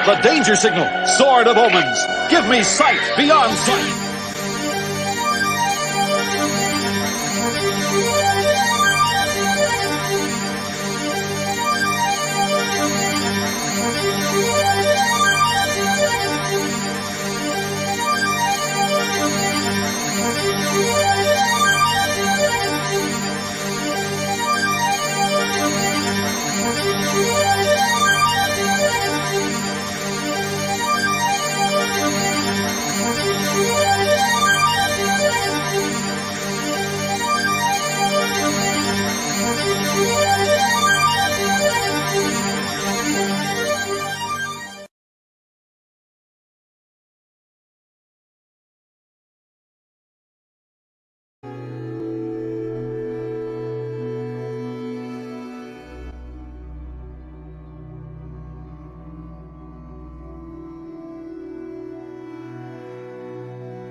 The danger signal, sword of omens. Give me sight beyond sight.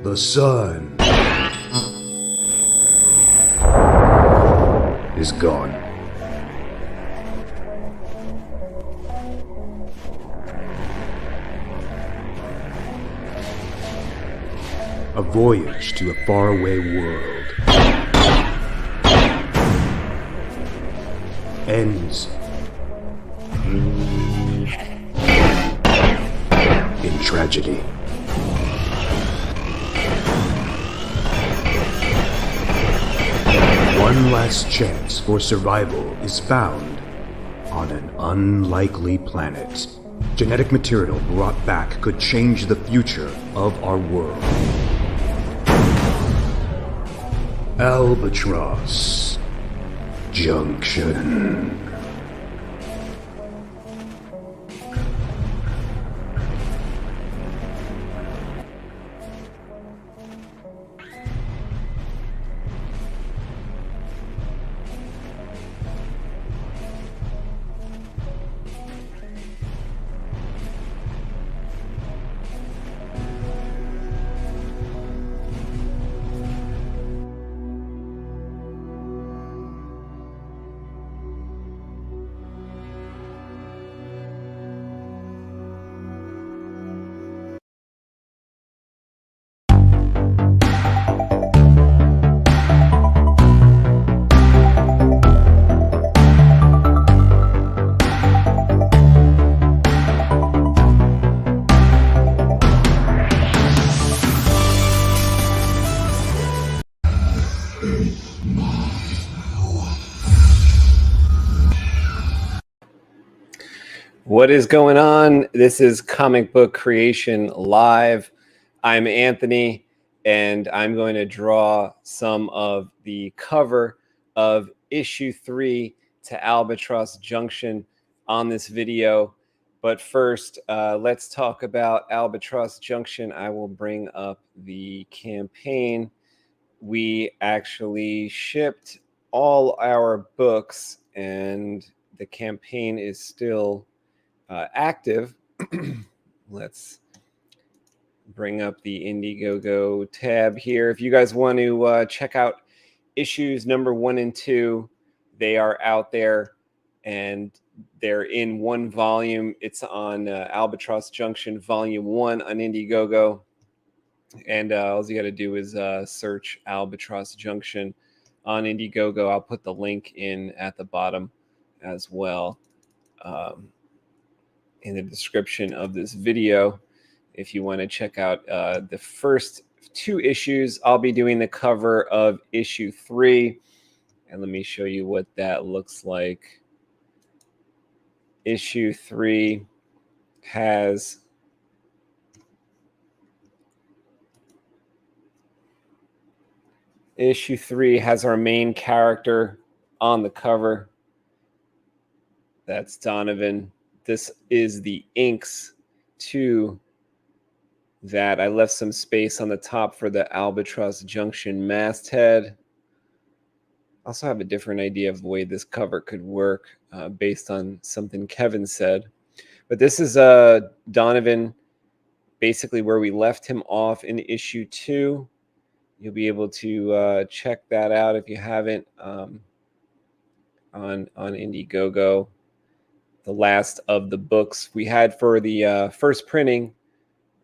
The sun is gone. A voyage to a faraway world ends in tragedy. One last chance for survival is found on an unlikely planet. Genetic material brought back could change the future of our world. Albatross Junction. What is going on? This is Comic Book Creation Live. I'm Anthony, and I'm going to draw some of the cover of issue 3 to Albatross Junction on this video. But first, let's talk about Albatross Junction. I will bring up the campaign. We actually shipped all our books, and the campaign is still active. Let's bring up the Indiegogo tab here. If you guys want to check out issues number 1 and 2, they are out there and they're in one volume. It's on Albatross Junction Volume 1 on Indiegogo. And all you got to do is search Albatross Junction on Indiegogo. I'll put the link in at the bottom as well. In the description of this video, if you want to check out the first 2 issues. I'll be doing the cover of issue 3, and let me show you what that looks like. Issue 3 has our main character on the cover. That's Donovan. This is the inks to that. I left some space on the top for the Albatross Junction masthead. Also have a different idea of the way this cover could work based on something Kevin said. But this is Donovan, basically where we left him off in issue 2. You'll be able to check that out if you haven't on Indiegogo. the last of the books we had for the first printing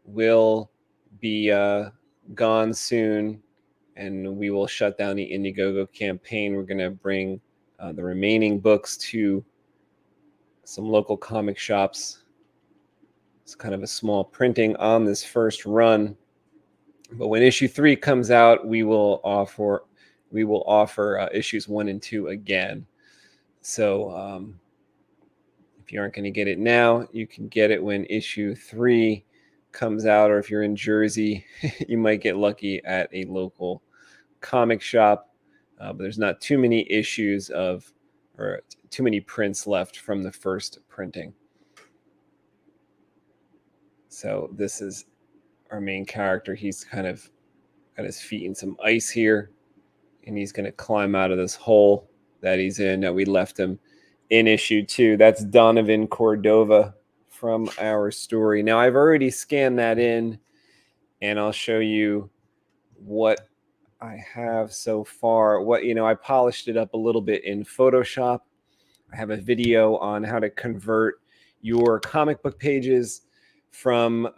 will be gone soon, and we will shut down the Indiegogo campaign. We're going to bring the remaining books to some local comic shops. It's kind of a small printing on this first run, but when issue 3 comes out, we will offer issues 1 and 2 again. So if you aren't going to get it now, you can get it when issue 3 comes out, or if you're in Jersey, you might get lucky at a local comic shop. But there's not too many issues or too many prints left from the first printing. So this is our main character. He's kind of got his feet in some ice here, and he's going to climb out of this hole that he's in that we left him in issue 2. That's Donovan Cordova from our story. Now, I've already scanned that in, and I'll show you what I have so far. I polished it up a little bit in Photoshop. I have a video on how to convert your comic book pages from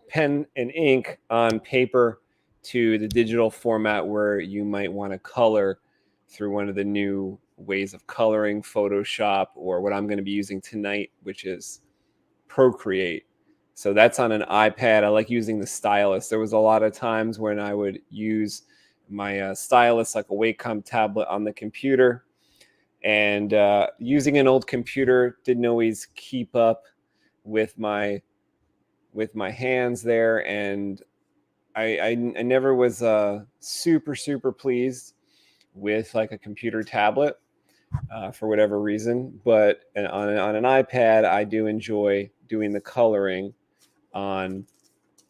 pen and ink on paper to the digital format, where you might want to color through one of the new ways of coloring, Photoshop, or what I'm going to be using tonight, which is Procreate. So that's on an iPad. I like using the stylus. There was a lot of times when I would use my stylus, like a Wacom tablet, on the computer, and using an old computer didn't always keep up with my hands there, and I never was super pleased with like a computer tablet for whatever reason. But on an iPad, I do enjoy doing the coloring on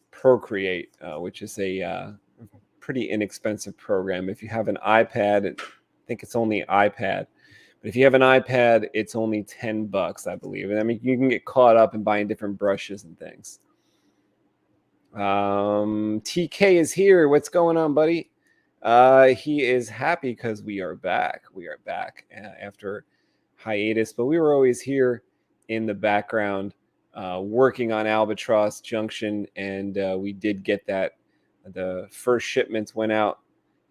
Procreate, which is a pretty inexpensive program. If you have an iPad, I think it's only iPad. But if you have an iPad, it's only $10, I believe. And I mean, you can get caught up in buying different brushes and things. TK is here. What's going on, buddy? He is happy because we are back. We are back after hiatus, but we were always here in the background working on Albatross Junction, and we did get that. The first shipments went out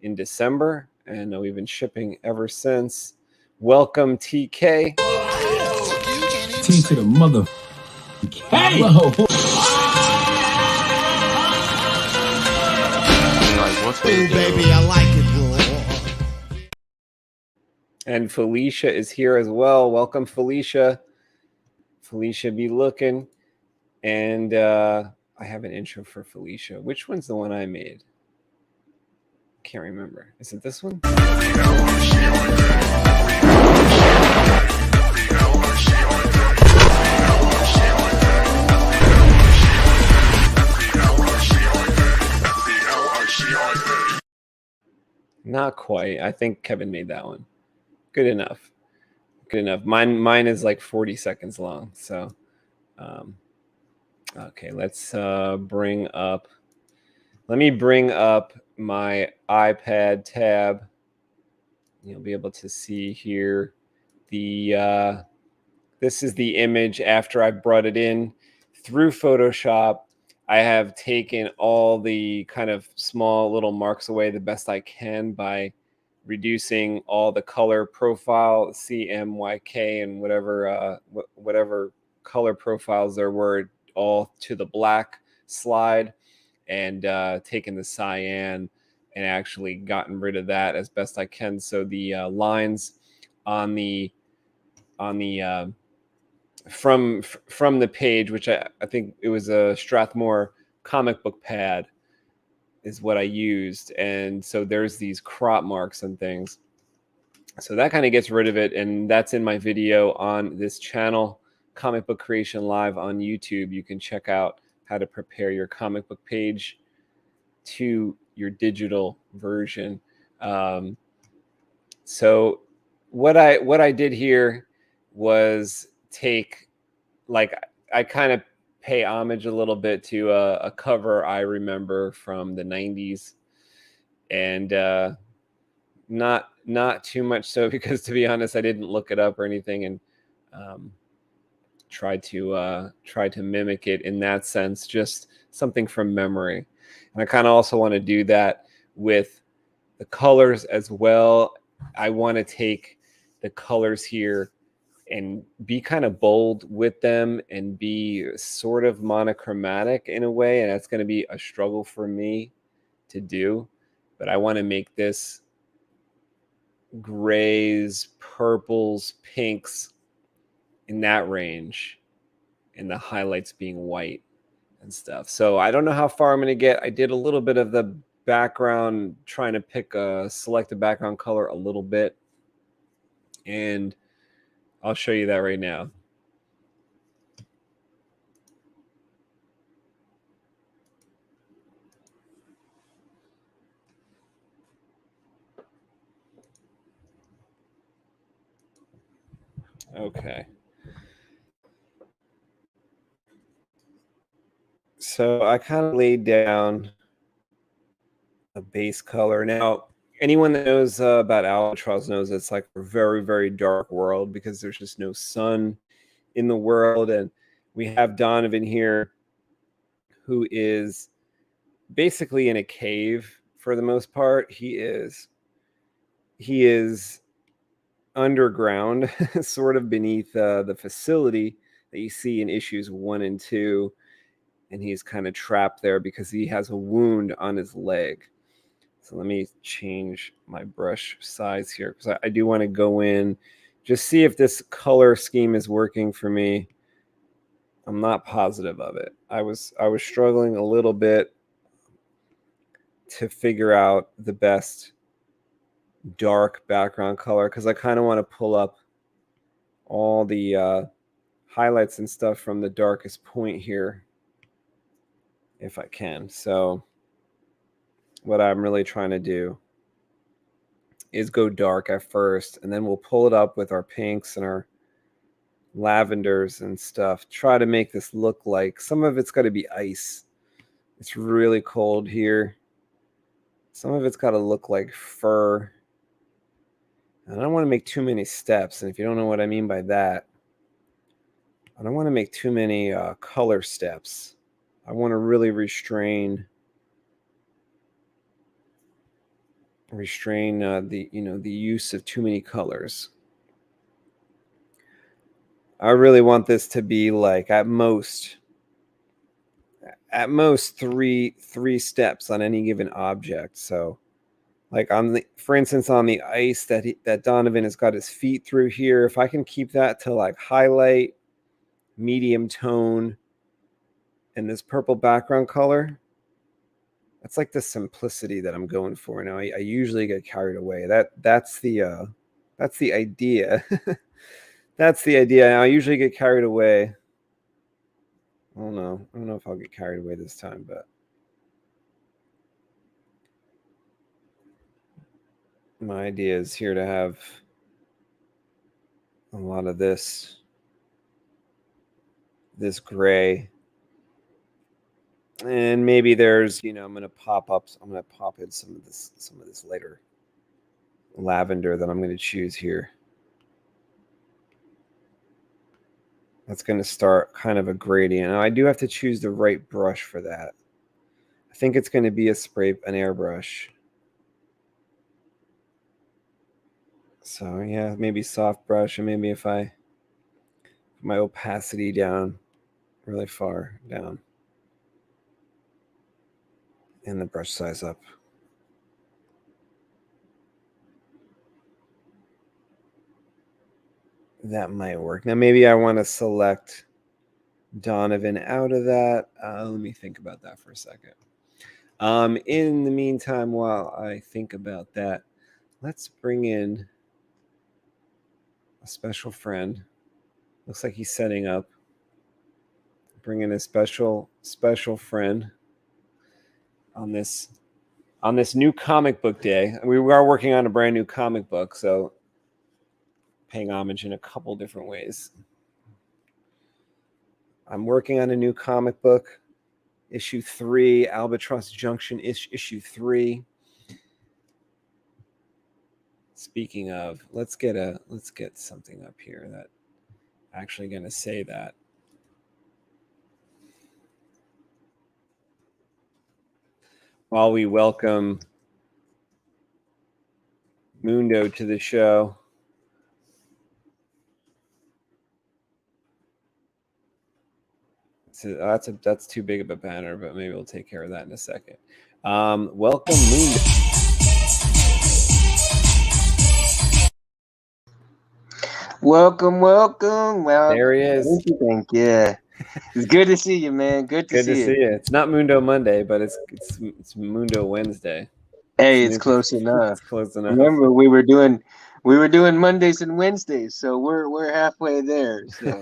in December, and we've been shipping ever since. Welcome, TK. T to the mother. Hey! Whoa. Ooh, baby, I like it, boy. And Felicia is here as well. Welcome, Felicia. Felicia be looking. And I have an intro for Felicia. Which one's the one I made? Can't remember. Is it this one? Not quite. I think Kevin made that one. Good enough. Good enough. Mine is like 40 seconds long. So, okay, let's bring up. Let me bring up my iPad tab. You'll be able to see here the. This is the image after I brought it in through Photoshop. I have taken all the kind of small little marks away the best I can by reducing all the color profile, CMYK, and whatever color profiles there were, all to the black slide, and taken the cyan and actually gotten rid of that as best I can. So the lines on the from the page, which I think it was a Strathmore comic book pad, is what I used. And so there's these crop marks and things. So that kind of gets rid of it. And that's in my video on this channel, Comic Book Creation Live on YouTube. You can check out how to prepare your comic book page to your digital version. So what I did here was take, like, I kind of pay homage a little bit to a cover I remember from the 90s, and not too much so, because to be honest, I didn't look it up or anything. And tried to mimic it in that sense, just something from memory. And I kind of also want to do that with the colors as well. I want to take the colors here and be kind of bold with them and be sort of monochromatic in a way. And that's going to be a struggle for me to do. But I want to make this grays, purples, pinks in that range, and the highlights being white and stuff. So I don't know how far I'm going to get. I did a little bit of the background, trying to select a background color a little bit. And I'll show you that right now. Okay. So I kind of laid down a base color. Now, anyone that knows about Albatross knows it's like a very, very dark world because there's just no sun in the world. And we have Donovan here, who is basically in a cave for the most part. He is underground, sort of beneath the facility that you see in issues 1 and 2. And he's kind of trapped there because he has a wound on his leg. So let me change my brush size here because I do want to go in, just see if this color scheme is working for me. I'm not positive of it. I was struggling a little bit to figure out the best dark background color because I kind of want to pull up all the highlights and stuff from the darkest point here if I can. So what I'm really trying to do is go dark at first, and then we'll pull it up with our pinks and our lavenders and stuff. Try to make this look like some of it's got to be ice. It's really cold here. Some of it's got to look like fur. And I don't want to make too many steps. And if you don't know what I mean by that, I don't want to make too many color steps. I want to really restrain the use of too many colors. I really want this to be like at most three steps on any given object. So like for instance on the ice that Donovan has got his feet through here, if I can keep that to like highlight, medium tone, and this purple background color, that's like the simplicity that I'm going for. Now I usually get carried away. That's the idea. That's the idea. Now I usually get carried away. I don't know if I'll get carried away this time, but my idea is here to have a lot of this gray. And maybe there's, I'm going to pop in some of this lighter lavender that I'm going to choose here. That's going to start kind of a gradient. Now I do have to choose the right brush for that. I think it's going to be an airbrush. So yeah, maybe soft brush, and maybe if I put my opacity down really far down and the brush size up. That might work. Now maybe I want to select Donovan out of that. Let me think about that for a second. In the meantime, while I think about that, let's bring in a special friend. Looks like he's setting up. Bring in a special friend on this new comic book day. We are working on a brand new comic book, so paying homage in a couple different ways. I'm working on a new comic book, issue 3, Albatross Junction issue 3. Speaking of, let's get something up here that actually going to say that. while we welcome Mundo to the show. So that's too big of a banner, but maybe we'll take care of that in a second. Welcome, Mundo. Welcome. Well, there he is. Thank you. It's good to see you, man. Good to see you. It's not Mundo Monday, but it's Mundo Wednesday. Hey, it's close enough. It's close enough. Remember, we were doing Mondays and Wednesdays, so we're halfway there. So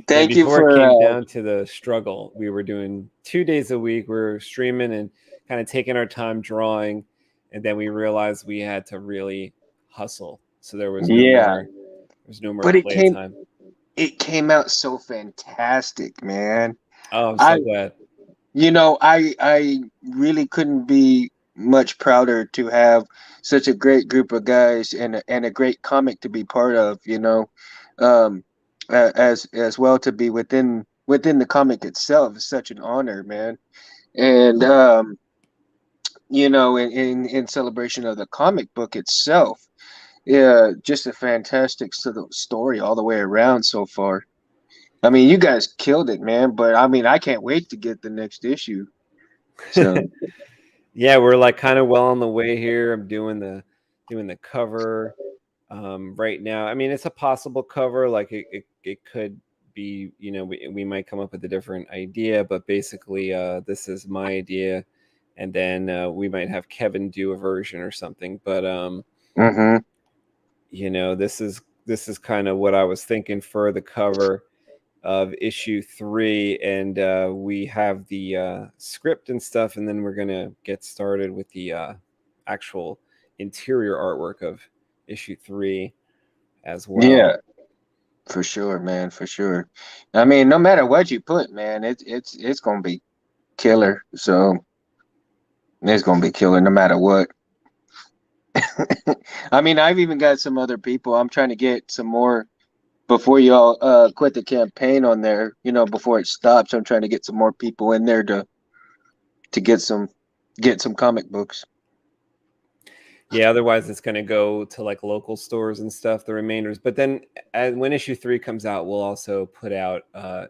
thank you for. Before it came down to the struggle, we were doing 2 days a week. We were streaming and kind of taking our time drawing, and then we realized we had to really hustle. So there was no more play time. It came out so fantastic, man. Oh, I'm so glad. You know, I really couldn't be much prouder to have such a great group of guys and a great comic to be part of. You know, as well to be within the comic itself is such an honor, man. And you know, in celebration of the comic book itself. Yeah, just a fantastic story all the way around so far. I mean, you guys killed it, man. But I mean, I can't wait to get the next issue. So, yeah, we're like kind of well on the way here. I'm doing the cover right now. I mean, it's a possible cover. Like it could be. You know, we might come up with a different idea, but basically, this is my idea, and then we might have Kevin do a version or something. But you know, this is kind of what I was thinking for the cover of issue 3, and we have the script and stuff, and then we're gonna get started with the actual interior artwork of issue 3 as well. Yeah, for sure, man, for sure. I mean, no matter what you put, man, it's gonna be killer. So it's gonna be killer no matter what. I mean, I've even got some other people. I'm trying to get some more before y'all quit the campaign on there. You know, before it stops, I'm trying to get some more people in there to get some comic books. Yeah, otherwise it's going to go to like local stores and stuff, the remainders. But then when issue 3 comes out, we'll also put out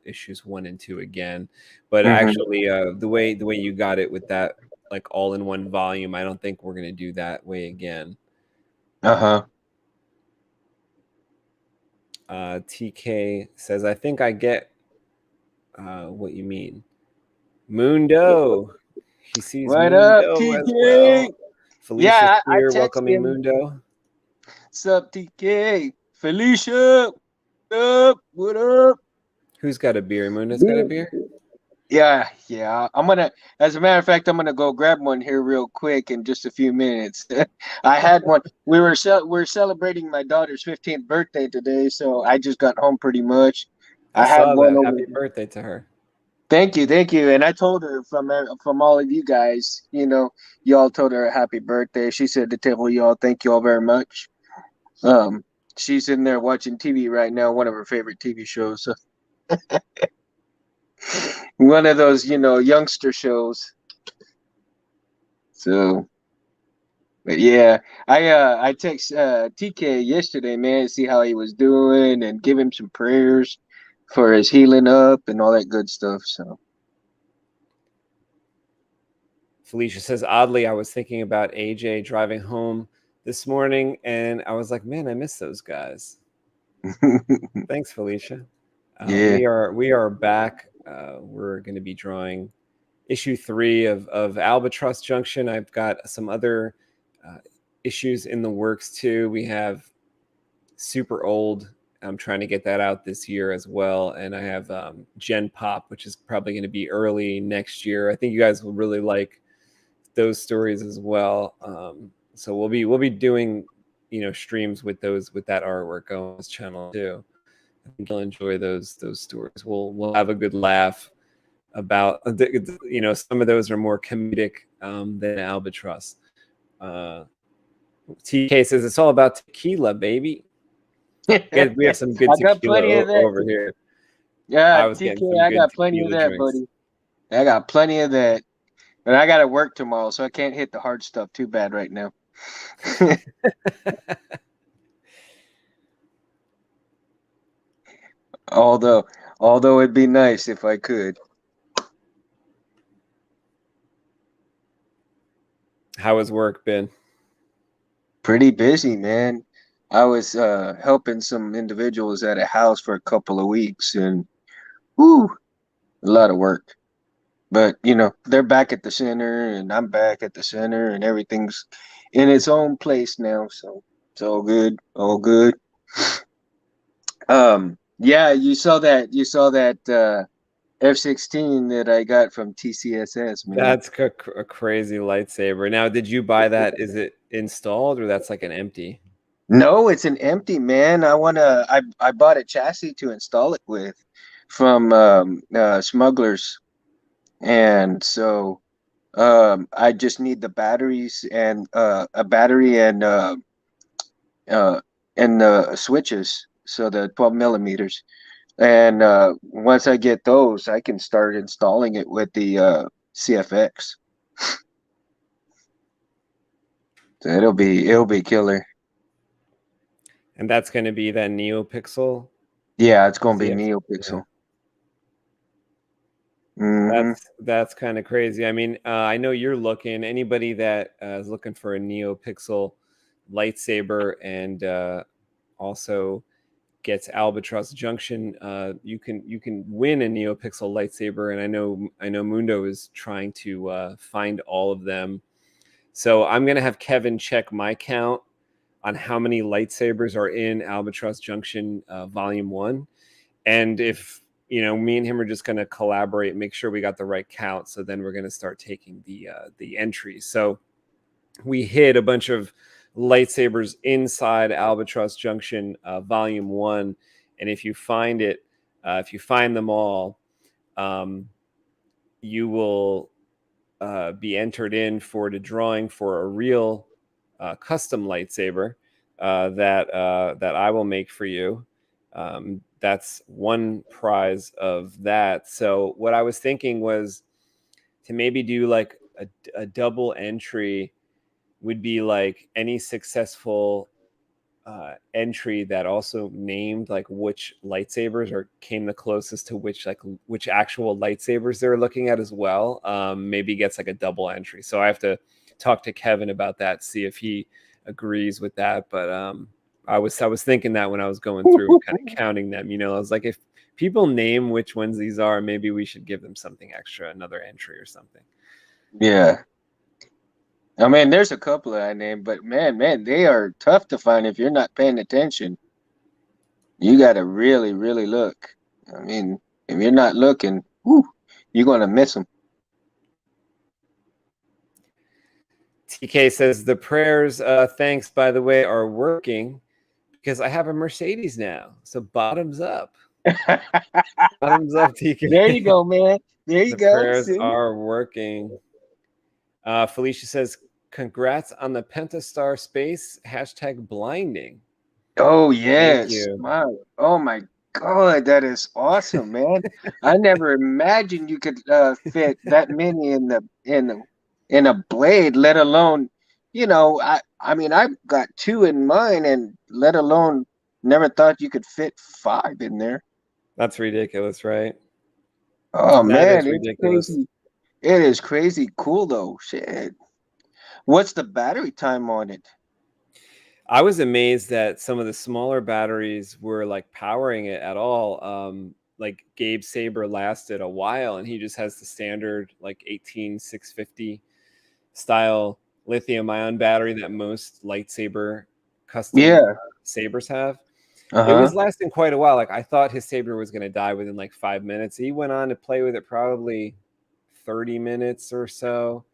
issues 1 and 2 again. But actually, the way you got it with that, like all in one volume, I don't think we're going to do that way again. TK says, I think I get what you mean. Mundo. He sees What Mundo up, as TK? well. Felicia's here, I welcoming Mundo. What's up, TK? Felicia, what up? Who's got a beer? Mundo's got a beer? Yeah. I'm gonna, as a matter of fact, I'm gonna go grab one here real quick in just a few minutes. I had one. We're celebrating my daughter's 15th birthday today, so I just got home pretty much. I had one. Happy birthday to her. Thank you. And I told her from all of you guys, you know, y'all told her a happy birthday. She said to tell y'all, thank y'all very much. She's in there watching TV right now, one of her favorite TV shows. So. One of those, you know, youngster shows. So, but yeah, I text TK yesterday, man, to see how he was doing and give him some prayers for his healing up and all that good stuff. So, Felicia says, oddly, I was thinking about AJ driving home this morning, and I was like, man, I miss those guys. Thanks, Felicia. Yeah, we are back. We're going to be drawing issue 3 of Albatross Junction. I've got some other issues in the works too. We have Super Old. I'm trying to get that out this year as well, and I have Gen Pop, which is probably going to be early next year. I think you guys will really like those stories as well. So we'll be doing, you know, streams with that artwork on this channel too. I think you'll enjoy those stories. We'll have a good laugh about, you know, some of those are more comedic than Albatross. TK says it's all about tequila, baby. We have some good tequila over here. Yeah, TK, I got plenty of that, buddy. I got plenty of that. And I got to work tomorrow, so I can't hit the hard stuff too bad right now. although it'd be nice if I could. How has work been? Pretty busy, man. I was helping some individuals at a house for a couple of weeks, and whoo, a lot of work. But they're back at the center, and I'm back at the center, and everything's in its own place now. So it's all good, all good. Yeah, you saw that F-16 that I got from TCSS, man. That's a crazy lightsaber. Now, did you buy that? Is it installed or that's like an empty? No, it's an empty, man. I bought a chassis to install it with from Smugglers, and so I just need the batteries and a battery uh and the switches, so the 12 millimeters. And once I get those, I can start installing it with the CFX. So it'll be killer. And that's going to be that NeoPixel. Yeah, it's gonna be CFX. NeoPixel. Yeah. Mhm. That's kind of crazy. I mean, I know you're looking. Anybody that is looking for a NeoPixel lightsaber and also gets Albatross Junction, you can win a NeoPixel lightsaber. And I know Mundo is trying to find all of them. So I'm gonna have Kevin check my count on how many lightsabers are in Albatross Junction Volume 1. And if, me and him are just going to collaborate, make sure we got the right count. So then we're going to start taking the entries. So we hid a bunch of lightsabers inside Albatross Junction Volume 1. And if you find them all, you will be entered in for the drawing for a real custom lightsaber that I will make for you. That's one prize of that. So what I was thinking was to maybe do like a double entry would be like any successful entry that also named like which lightsabers or came the closest to which actual lightsabers they're looking at as well. Maybe gets like a double entry. So I have to talk to Kevin about that, see if he agrees with that. But I was thinking that when I was going through kind of counting them, I was like, if people name which ones these are, maybe we should give them something extra, another entry or something. Yeah. I mean, there's a couple that I named, but man, they are tough to find if you're not paying attention. You got to really, really look. I mean, if you're not looking, you're going to miss them. TK says the prayers, thanks, by the way, are working because I have a Mercedes now. So bottoms up. Bottoms up, TK. There you go, man. There you go. Prayers are working. Felicia says, congrats on the Pentastar space, #blinding. Oh, yes. Oh, my God. That is awesome, man. I never imagined you could fit that many in a blade, let alone, I mean, I've got 2 in mine, and let alone never thought you could fit 5 in there. That's ridiculous, right? Oh, That man, is ridiculous. it's crazy. It is crazy cool, though. Shit. What's the battery time on it? I was amazed that some of the smaller batteries were like powering it at all. Like Gabe Saber lasted a while, and he just has the standard like 18650 style lithium ion battery that most lightsaber custom sabers have. It was lasting quite a while. Like I thought his saber was going to die within like 5 minutes. He went on to play with it probably 30 minutes or so.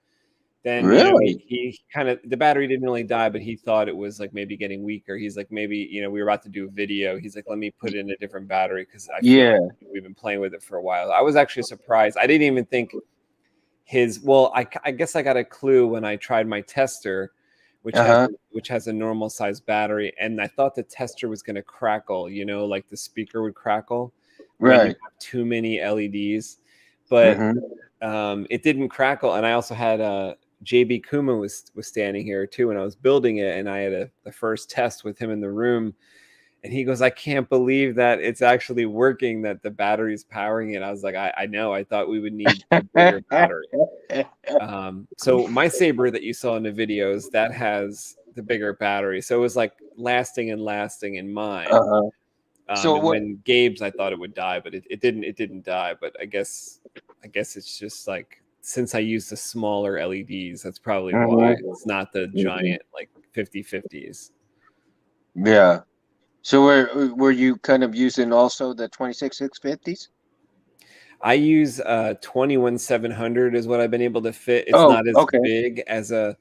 Then Really? he kind of, the battery didn't really die, but he thought it was like maybe getting weaker. He's like, maybe we were about to do a video. He's like, let me put in a different battery because I feel like we've been playing with it for a while. I was actually surprised. I didn't even think I guess I got a clue when I tried my tester, which has a normal size battery, and I thought the tester was going to crackle, like the speaker would crackle when you have too many LEDs. But it didn't crackle. And I also had JB Kuma was standing here too when I was building it, and I had the first test with him in the room, and he goes, "I can't believe that it's actually working, that the battery's powering it." I was like, I know, I thought we would need a bigger battery. So my saber that you saw in the videos, that has the bigger battery, so it was like lasting in mine. So and when Gabe's, I thought it would die, but it didn't die. But I guess it's just like, since I use the smaller LEDs, that's probably why it's not the giant like 50/50s. Yeah. So were you kind of using also the 26/650s? I use 21/700 is what I've been able to fit. It's Oh, not as okay. big as a.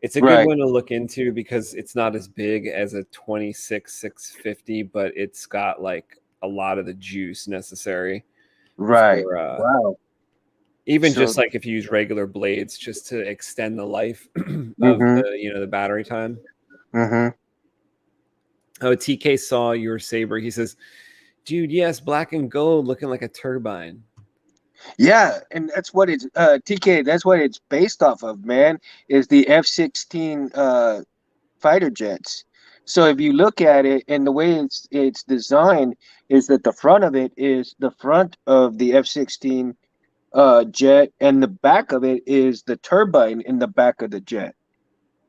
It's a good Right. one to look into because it's not as big as a 26/650, but it's got like a lot of the juice necessary. Right. For, Wow. even So, just like if you use regular blades, just to extend the life of mm-hmm, the battery time. mm-hmm. Oh, TK saw your saber. He says, "Dude, yes, black and gold, looking like a turbine." Yeah, and that's what it's TK, that's what it's based off of, man, is the F-16 fighter jets. So if you look at it, and the way it's designed is that the front of it is the front of the F-16 jet, and the back of it is the turbine in the back of the jet.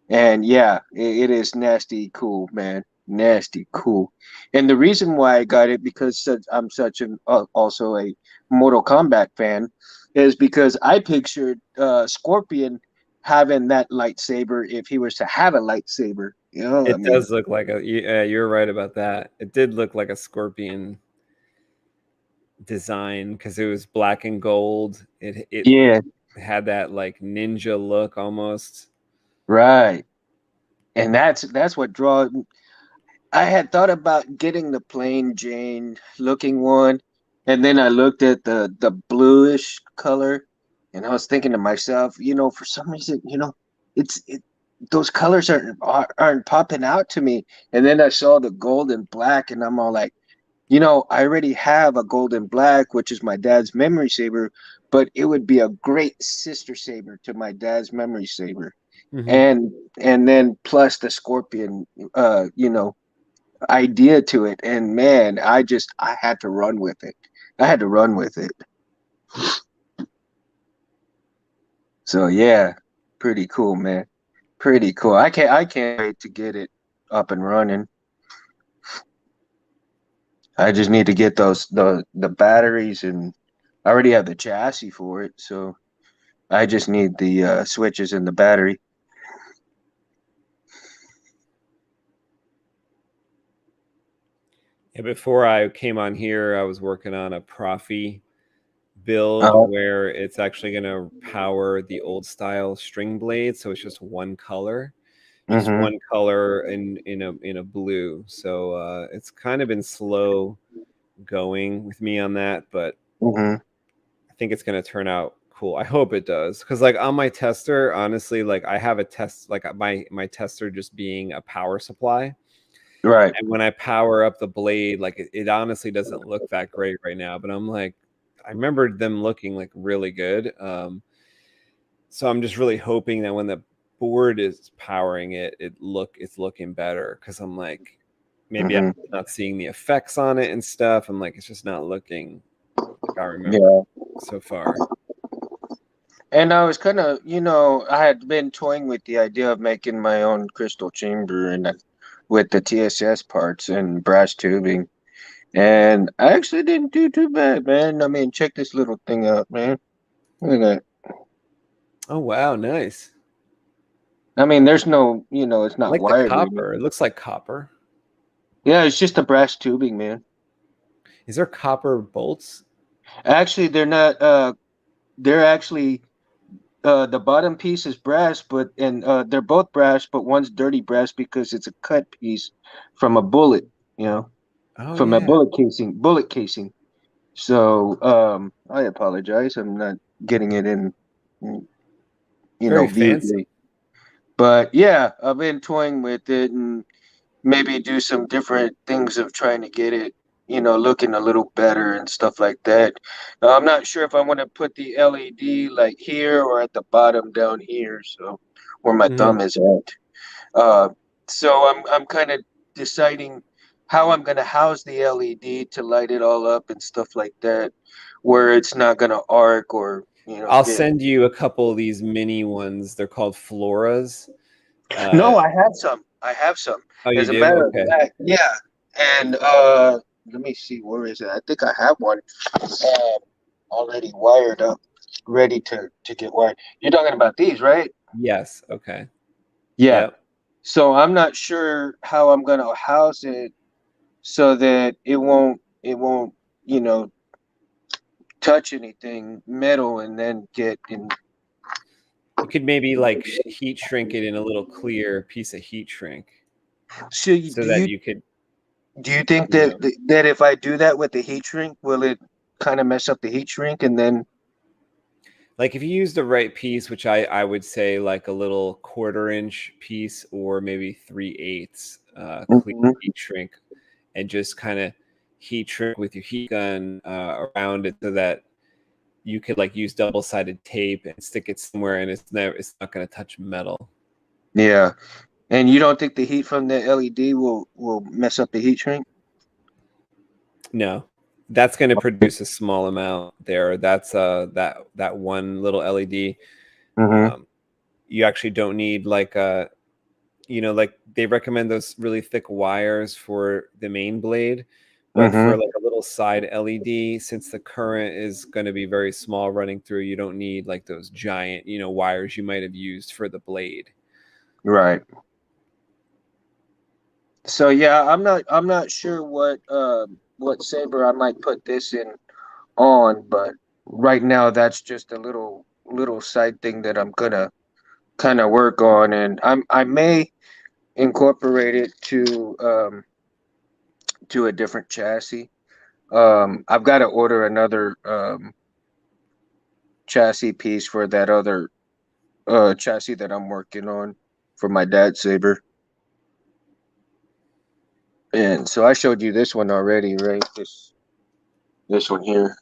And yeah, it is nasty cool, man. Nasty cool. And the reason why I got it, because I'm such an also a Mortal Kombat fan, is because I pictured Scorpion having that lightsaber if he was to have a lightsaber. You know, I It mean, does look like a. You're right about that. It did look like a scorpion design because it was black and gold. It yeah, had that like ninja look almost. right. And that's what draw. I had thought about getting the plain Jane looking one, and then I looked at the bluish color, and I was thinking to myself, for some reason, those colors aren't popping out to me. And then I saw the gold and black, and I'm all like, I already have a gold and black, which is my dad's memory saber, but it would be a great sister saber to my dad's memory saber. Mm-hmm. And then plus the scorpion, idea to it, and man, I had to run with it. I had to run with it. So yeah, pretty cool, man. Pretty cool. I can't wait to get it up and running. I just need to get the batteries, and I already have the chassis for it, so I just need the switches and the battery. Yeah, before I came on here, I was working on a Profi build Oh, where it's actually going to power the old style string blade, so it's just one color, just mm-hmm, one color in a blue. So it's kind of been slow going with me on that, but mm-hmm. I think it's going to turn out cool. I hope it does, because like on my tester, honestly, like I have a test, like my tester just being a power supply. Right. And when I power up the blade, like it honestly doesn't look that great right now. But I'm like, I remember them looking like really good. So I'm just really hoping that when the board is powering it, it's looking better. Because I'm like, maybe I'm Mm-hmm. not seeing the effects on it and stuff. I'm like, it's just not looking like I remember Yeah. so far. And I was kind of, I had been toying with the idea of making my own crystal chamber and with the TSS parts and brass tubing. And I actually didn't do too bad, man. I mean, check this little thing out, man. Look at that. Oh wow, nice. I mean, there's no, it's I not like the wired or anything. copper. It looks like copper. Yeah, it's just a brass tubing, man. Is there copper bolts? Actually, they're not, they're actually, the bottom piece is brass, and they're both brass, but one's dirty brass because it's a cut piece from a bullet, Oh from a yeah. bullet casing. So I apologize. I'm not getting it in, Very view. fancy. But yeah, I've been toying with it and maybe do some different things of trying to get it looking a little better and stuff like that. I'm not sure if I want to put the LED like here or at the bottom down here, so where my thumb is at. Uh, so I'm kind of deciding how I'm going to house the LED to light it all up and stuff like that, where it's not going to arc or I'll get. send you a couple of these mini ones. They're called Floras. No, I have some. I have some. Oh, you As a do? matter Okay. of fact, yeah. And let me see, where is it? I think I have one already wired up, ready to get wired. You're talking about these, right? Yes. Okay. Yeah. Yep. So I'm not sure how I'm gonna house it so that it won't touch anything metal and then get in. You could maybe like heat shrink it in a little clear piece of heat shrink, So you could. do you think that if I do that with the heat shrink, will it kind of mess up the heat shrink and then? Like if you use the right piece, which I would say like a little 1/4-inch piece or maybe 3/8 clear heat shrink, and just kind of heat shrink with your heat gun around it so that you could like use double-sided tape and stick it somewhere and it's not going to touch metal. Yeah. And you don't think the heat from the LED will mess up the heat shrink? No. That's going to produce a small amount there. That's that one little LED. You actually don't need like like they recommend those really thick wires for the main blade, but for like a little side LED, since the current is going to be very small running through, you don't need like those giant wires you might have used for the blade. Right. So yeah, I'm not sure what saber I might put this in on, but right now that's just a little side thing that I'm gonna kind of work on, and I may incorporate it to a different chassis. I've got to order another chassis piece for that other chassis that I'm working on for my dad's saber. And so I showed you this one already, right? This one here.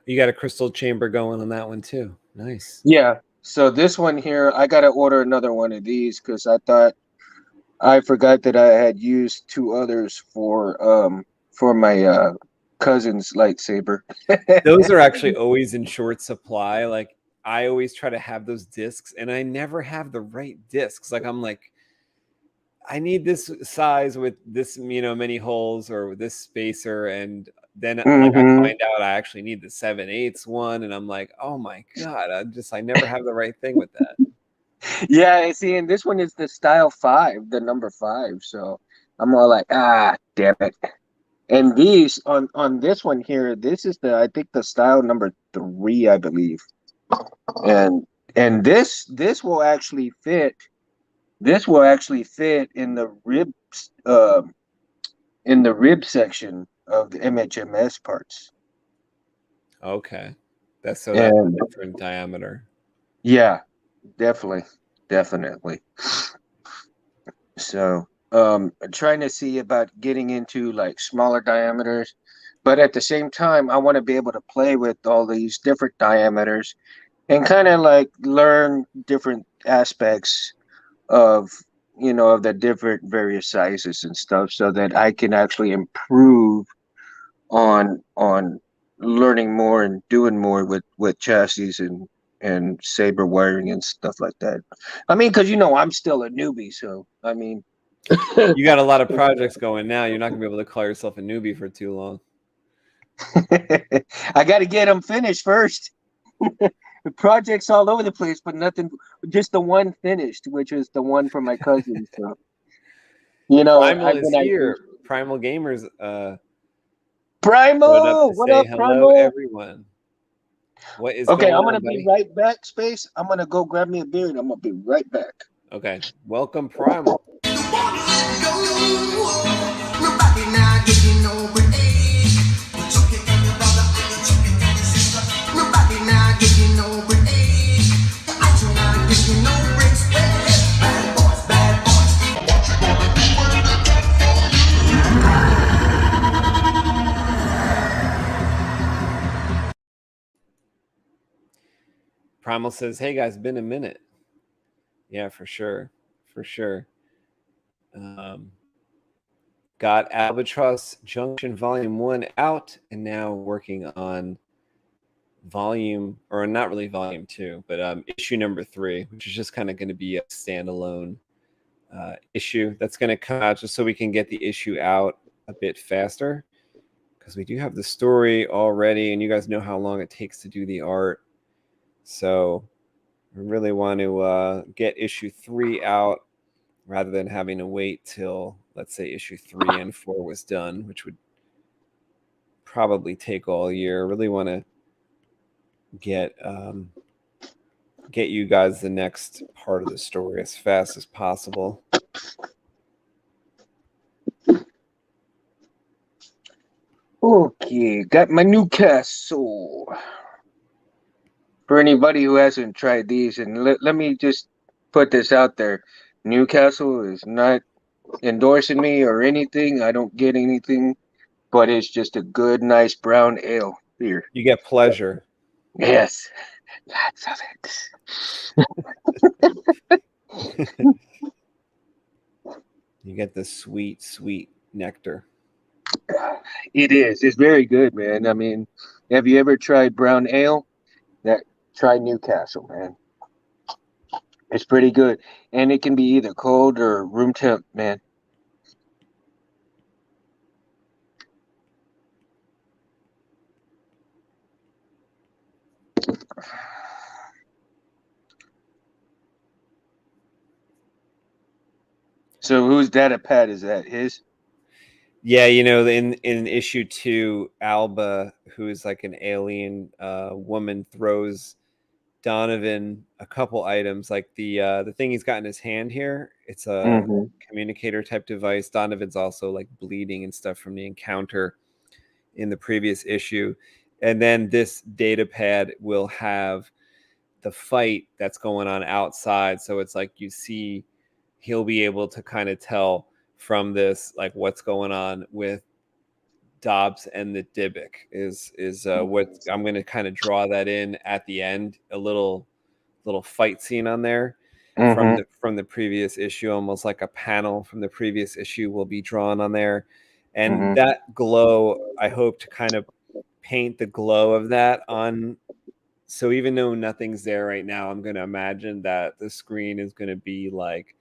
You got a crystal chamber going on that one too. Nice. Yeah. So this one here, I got to order another one of these because I forgot that I had used 2 others for my cousin's lightsaber. Those are actually always in short supply. Like I always try to have those discs and I never have the right discs. Like I'm like, I need this size with this, many holes or this spacer. And then like I find out I actually need the 7/8 one. And I'm like, oh my God, I never have the right thing with that. Yeah, see, and this one is the style 5, the number 5. So I'm all like, damn it. And these on this one here, this is I think the style number 3, I believe. And this will actually fit. This will actually fit in the rib section of the MHMS parts. Okay. That's a different diameter. Yeah, definitely. So trying to see about getting into like smaller diameters, but at the same time I want to be able to play with all these different diameters and kind of like learn different aspects of of the different various sizes and stuff, so that I can actually improve on learning more and doing more with chassis and saber wiring and stuff like that. I mean, because I'm still a newbie, so I mean, you got a lot of projects going now. You're not gonna be able to call yourself a newbie for too long. I got to get them finished first. The project's all over the place, but nothing. Just the one finished, which is the one for my cousin. So, Primal is here. Primal Gamers. Primal, what up, hello, Primal? Everyone. What is okay? Going I'm gonna on, be right back, Space. I'm gonna go grab me a beer, and I'm gonna be right back. Okay, welcome, Primal. Primal says, "Hey guys, been a minute." Yeah, for sure, for sure. Got Albatross Junction Volume 1 out, and now working on volume, or not really volume 2, but issue number 3, which is just kind of going to be a standalone issue that's going to come out just so we can get the issue out a bit faster, because we do have the story already, and you guys know how long it takes to do the art. So we really want to get issue 3 out rather than having to wait till, let's say, issue 3 and 4 was done, which would probably take all year. Really want to get you guys the next part of the story as fast as possible. Okay, got my Newcastle. For anybody who hasn't tried these, and let me just put this out there. Newcastle is not endorsing me or anything. I don't get anything, but it's just a good, nice brown ale beer. You get pleasure. Yes, lots of it. You get the sweet, sweet nectar. It is. It's very good, man. I mean, have you ever tried brown ale? Try Newcastle, man. It's pretty good, and it can be either cold or room temp, man. So whose data pad is that? His? Yeah, you know, in issue 2, Alba, who is like an alien woman, throws Donovan a couple items, like the thing he's got in his hand here. It's a communicator type device. Donovan's also like bleeding and stuff from the encounter in the previous issue. And then this data pad will have the fight that's going on outside. So it's like you see, he'll be able to kind of tell from this like what's going on with Dobbs and the Dybbuk is what I'm going to kind of draw that in at the end, a little fight scene on there from the previous issue, almost like a panel from the previous issue will be drawn on there. And that glow, I hope to kind of paint the glow of that on. So even though nothing's there right now, I'm going to imagine that the screen is going to be like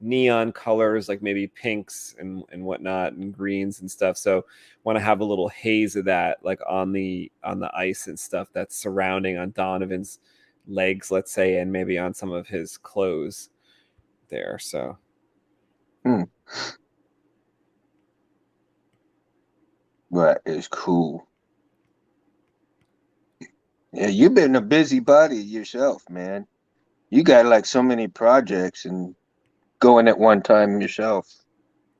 neon colors, like maybe pinks and whatnot, and greens and stuff. So want to have a little haze of that, like on the ice and stuff that's surrounding on Donovan's legs, let's say, and maybe on some of his clothes there. So That is cool. Yeah, you've been a busybody yourself, man. You got like so many projects and going at one time yourself.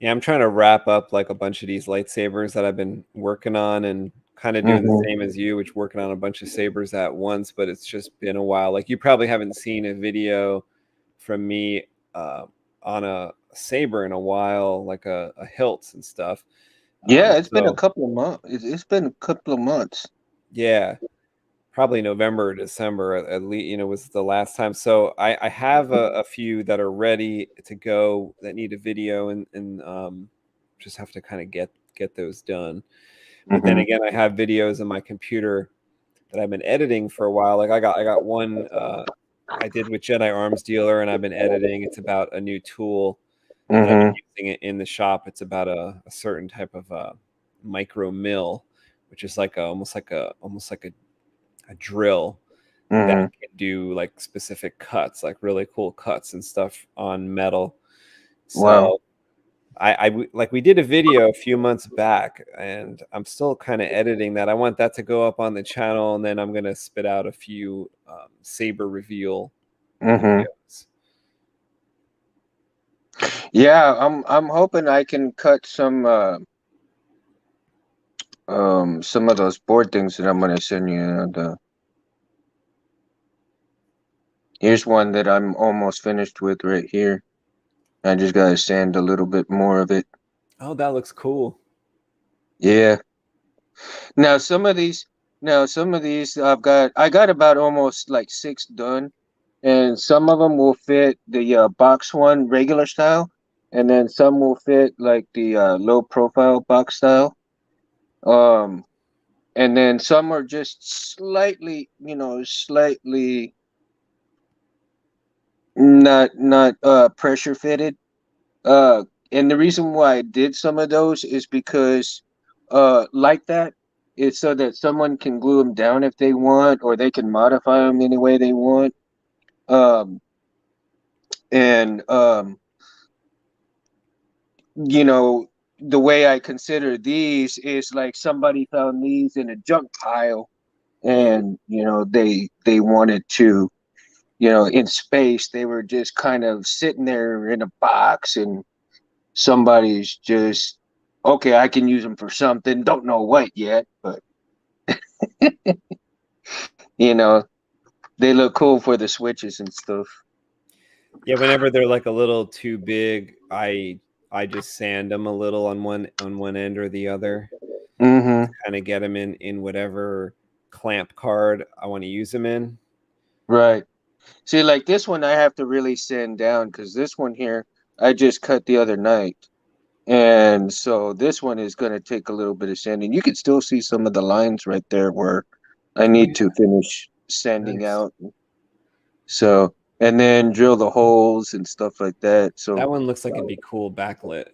Yeah, I'm trying to wrap up like a bunch of these lightsabers that I've been working on, and kind of doing the same as you, which working on a bunch of sabers at once, but it's just been a while. Like you probably haven't seen a video from me on a saber in a while, like a hilt and stuff. Yeah, it's been a couple of months. It's been a couple of months. Yeah, probably November or December at least, you know, was the last time. So I have a few that are ready to go that need a video, and just have to kind of get those done. But then again, I have videos on my computer that I've been editing for a while. Like I got one I did with Jedi Arms Dealer, and I've been editing. It's about a new tool that I've been using it in the shop. It's about a certain type of micro mill, which is like almost like a drill that can do like specific cuts, like really cool cuts and stuff on metal. So wow. I like we did a video a few months back, and I'm still kind of editing that. I want that to go up on the channel, and then I'm gonna spit out a few saber reveal videos. Yeah, I'm hoping I can cut some of those board things that I'm gonna send you. Here's one that I'm almost finished with right here. I just gotta sand a little bit more of it. Oh, that looks cool. Yeah. Now some of these Now some of these I got about almost like 6 done, and some of them will fit the box one regular style, and then some will fit like the low profile box style. Um, and then some are just slightly, slightly not pressure fitted. And the reason why I did some of those is because like that is so that someone can glue them down if they want, or they can modify them any way they want. Um, and you know, the way I consider these is like somebody found these in a junk pile, and they wanted to, in space, they were just kind of sitting there in a box, and somebody's just, okay, I can use them for something, don't know what yet, but you know they look cool for the switches and stuff. Yeah, whenever they're like a little too big, I just sand them a little on one end or the other. Mm-hmm. Kind of get them in whatever clamp card I want to use them in. Right. See, like this one I have to really sand down, because this one here I just cut the other night. And so this one is going to take a little bit of sanding. You can still see some of the lines right there where I need to finish sanding Nice. out. So, and then drill the holes and stuff like that. So That one looks like it'd be cool backlit.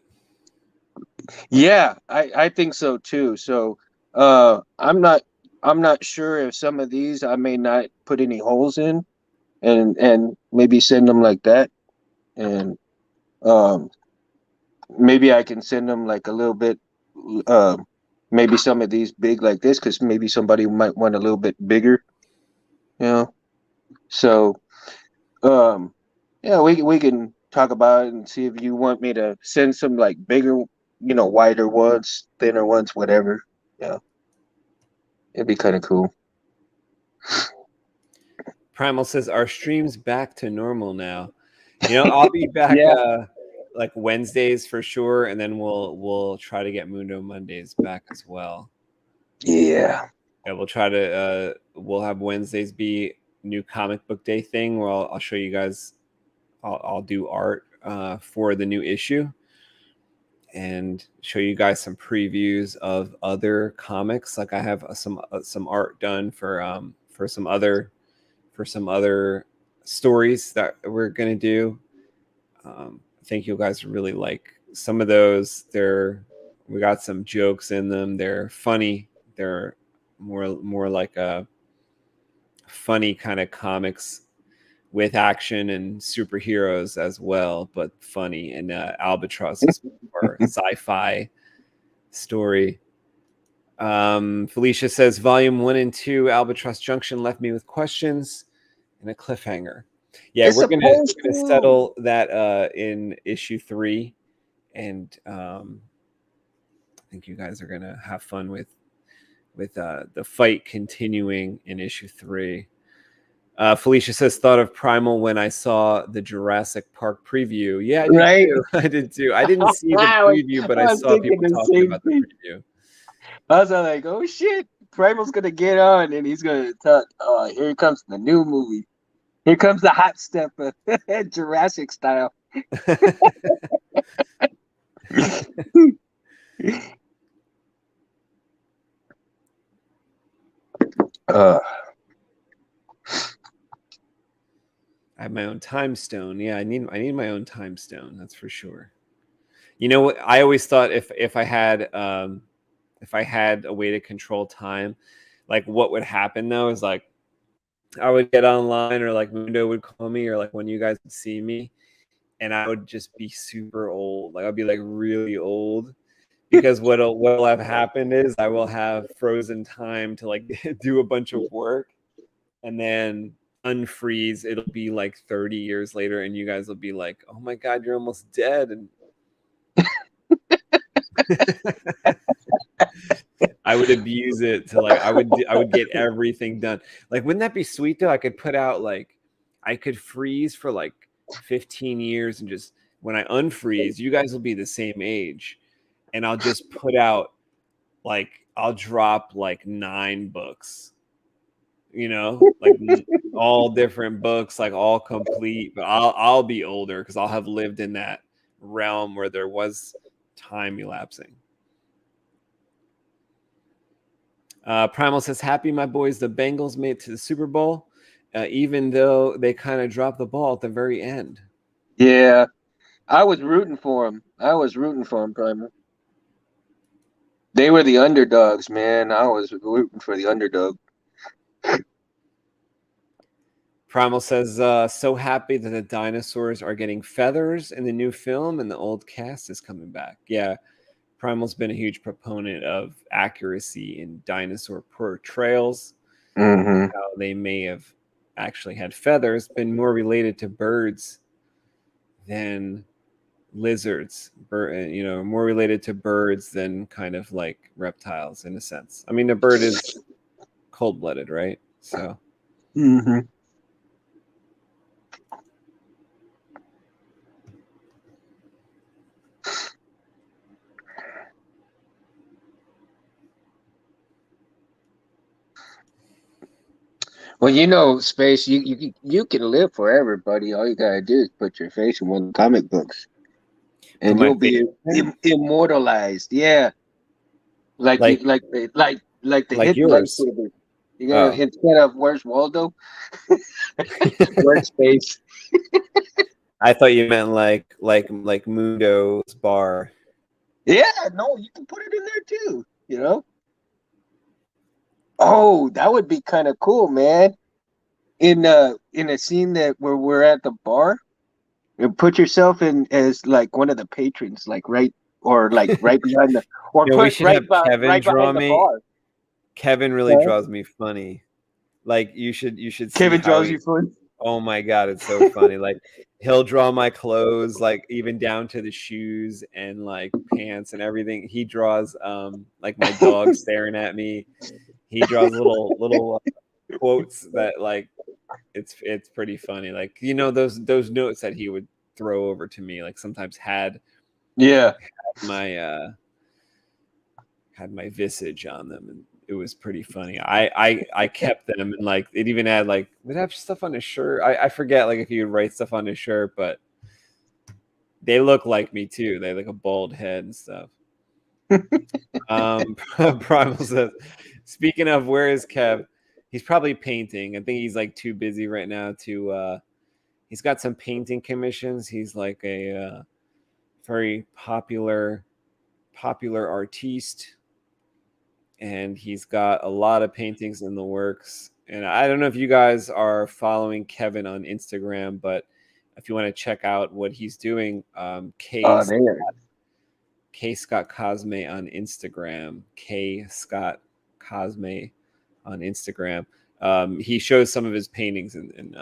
yeah, I think so too. So I'm not sure if some of these I may not put any holes in, and maybe send them like that. And um maybe I can send them like a little bit, maybe some of these big like this, because maybe somebody might want a little bit bigger, you know. So yeah, we can talk about it and see if you want me to send some like bigger, wider ones, thinner ones, whatever. Yeah, it'd be kind of cool. Primal says our stream's back to normal now. I'll be back Yeah. like Wednesdays for sure, and then we'll try to get Mundo Mondays back as well. Yeah. Yeah, we'll try to we'll have Wednesdays be new comic book day thing where I'll show you guys. I'll do art for the new issue and show you guys some previews of other comics. Like I have some art done for some other stories that we're gonna do. I think you guys really like some of those. We got some jokes in them. They're funny. They're more like a funny kind of comics with action and superheroes as well, but funny. And Albatross is more sci-fi story. Felicia says volume 1 and 2 Albatross Junction left me with questions and a cliffhanger. Yeah, It's we're gonna supposed to. settle that in issue 3, and I think you guys are gonna have fun with the fight continuing in issue 3. Felicia says, thought of Primal when I saw the Jurassic Park preview. Yeah, I did Right. too. I did too. I didn't see the preview, but I was saw thinking people the talking same about the thing. preview. I was like, oh shit, Primal's gonna get on and he's gonna talk. Oh, here comes the new movie. Here comes the hot step, Jurassic style. I have my own time stone. Yeah, I need my own time stone. That's for sure. You know what? I always thought if I had a way to control time, like what would happen though is like I would get online, or like Mundo would call me, or like when you guys would see me, and I would just be super old. Like I'd be like really old, because what'll have happened is I will have frozen time to like do a bunch of work, and then unfreeze. It'll be like 30 years later, and you guys will be like, "Oh my god, you're almost dead!" And I would abuse it to like I would get everything done. Like, wouldn't that be sweet though? I could put out like I could freeze for like 15 years, and just when I unfreeze, you guys will be the same age, and I'll just put out like I'll drop like 9 books, you know, like all different books, like all complete, but I'll be older because I'll have lived in that realm where there was time elapsing. Primal says, happy my boys, the Bengals made it to the Super Bowl, even though they kind of dropped the ball at the very end. Yeah, I was rooting for him. Primal. They were the underdogs, man. I was rooting for the underdog. Primal says, so happy that the dinosaurs are getting feathers in the new film and the old cast is coming back. Yeah, Primal's been a huge proponent of accuracy in dinosaur portrayals. Mm-hmm. How they may have actually had feathers, been more related to birds than lizards, you know, more related to birds than kind of like reptiles in a sense. I mean, a bird is cold-blooded, right? So. Mm-hmm. Well, you know, Space, you can live forever, buddy. All you gotta do is put your face in one of the comic books, Put and my you'll be immortalized. Yeah, like you, like like the like hit yours. lightsaber. You gotta Oh. instead of "Where's Waldo," "Where's Space." I thought you meant like Mundo's bar. Yeah, no, you can put it in there too. You know. Oh, that would be kind of cool, man. In a scene that where we're at the bar, and put yourself in as like one of the patrons, like right behind the, or You know, we put should have Kevin right draw behind the me. bar. Kevin really Huh? draws me funny. Like you should see Kevin how draws he. you fun. Oh my god, it's so funny. Like he'll draw my clothes, like even down to the shoes and like pants and everything. He draws like my dog staring at me. He draws little quotes that like it's pretty funny. Like you know those notes that he would throw over to me like sometimes Yeah. my had my visage on them and it was pretty funny. I kept them and like it even had like would have stuff on his shirt. I forget like if he would write stuff on his shirt, but they look like me too. They have like a bald head and stuff. Primal says, speaking of where is Kev? He's probably painting. I think he's like too busy right now to he's got some painting commissions. He's like a very popular artiste and he's got a lot of paintings in the works. And I don't know if you guys are following Kevin on Instagram, but if you want to check out what he's doing, K Scott Cosme on Instagram, K Scott Cosme on Instagram. He shows some of his paintings and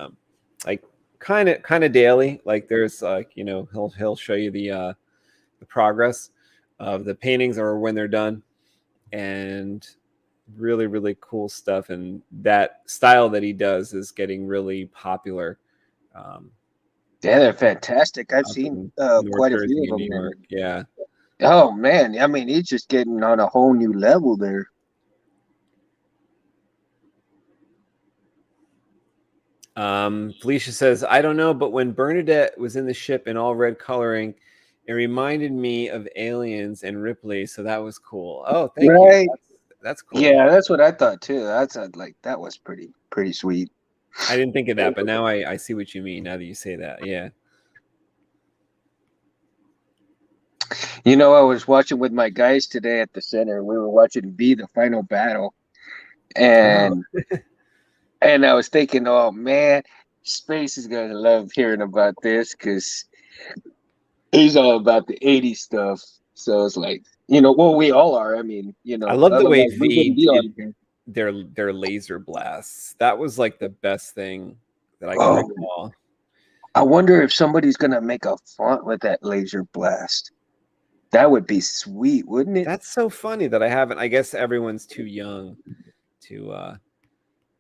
like kind of daily. Like there's like you know he'll show you the progress of the paintings or when they're done. And really cool stuff, and that style that he does is getting really popular. Yeah, they're fantastic. I've Up seen in North quite a few Jersey of and them. New York. Yeah. Oh man, I mean, he's just getting on a whole new level there. Felicia says, I don't know, but when Bernadette was in the ship in all red coloring, it reminded me of Aliens and Ripley, so that was cool. Oh, thank you. That's cool. Yeah, that's what I thought too. That's like that was pretty sweet. I didn't think of that, but now I see what you mean now that you say that. Yeah. You know, I was watching with my guys today at the center. We were watching B, the final battle, and and I was thinking, oh man, Space is gonna love hearing about this because he's all about the '80s stuff. So it's like, you know, well, we all are. I mean, you I know, love the way otherwise we V wouldn't be on did here. their laser blasts. That was like the best thing that I can Oh, recall. I wonder if somebody's gonna make a font with that laser blast. That would be sweet, wouldn't it? That's so funny that I haven't. I guess everyone's too young to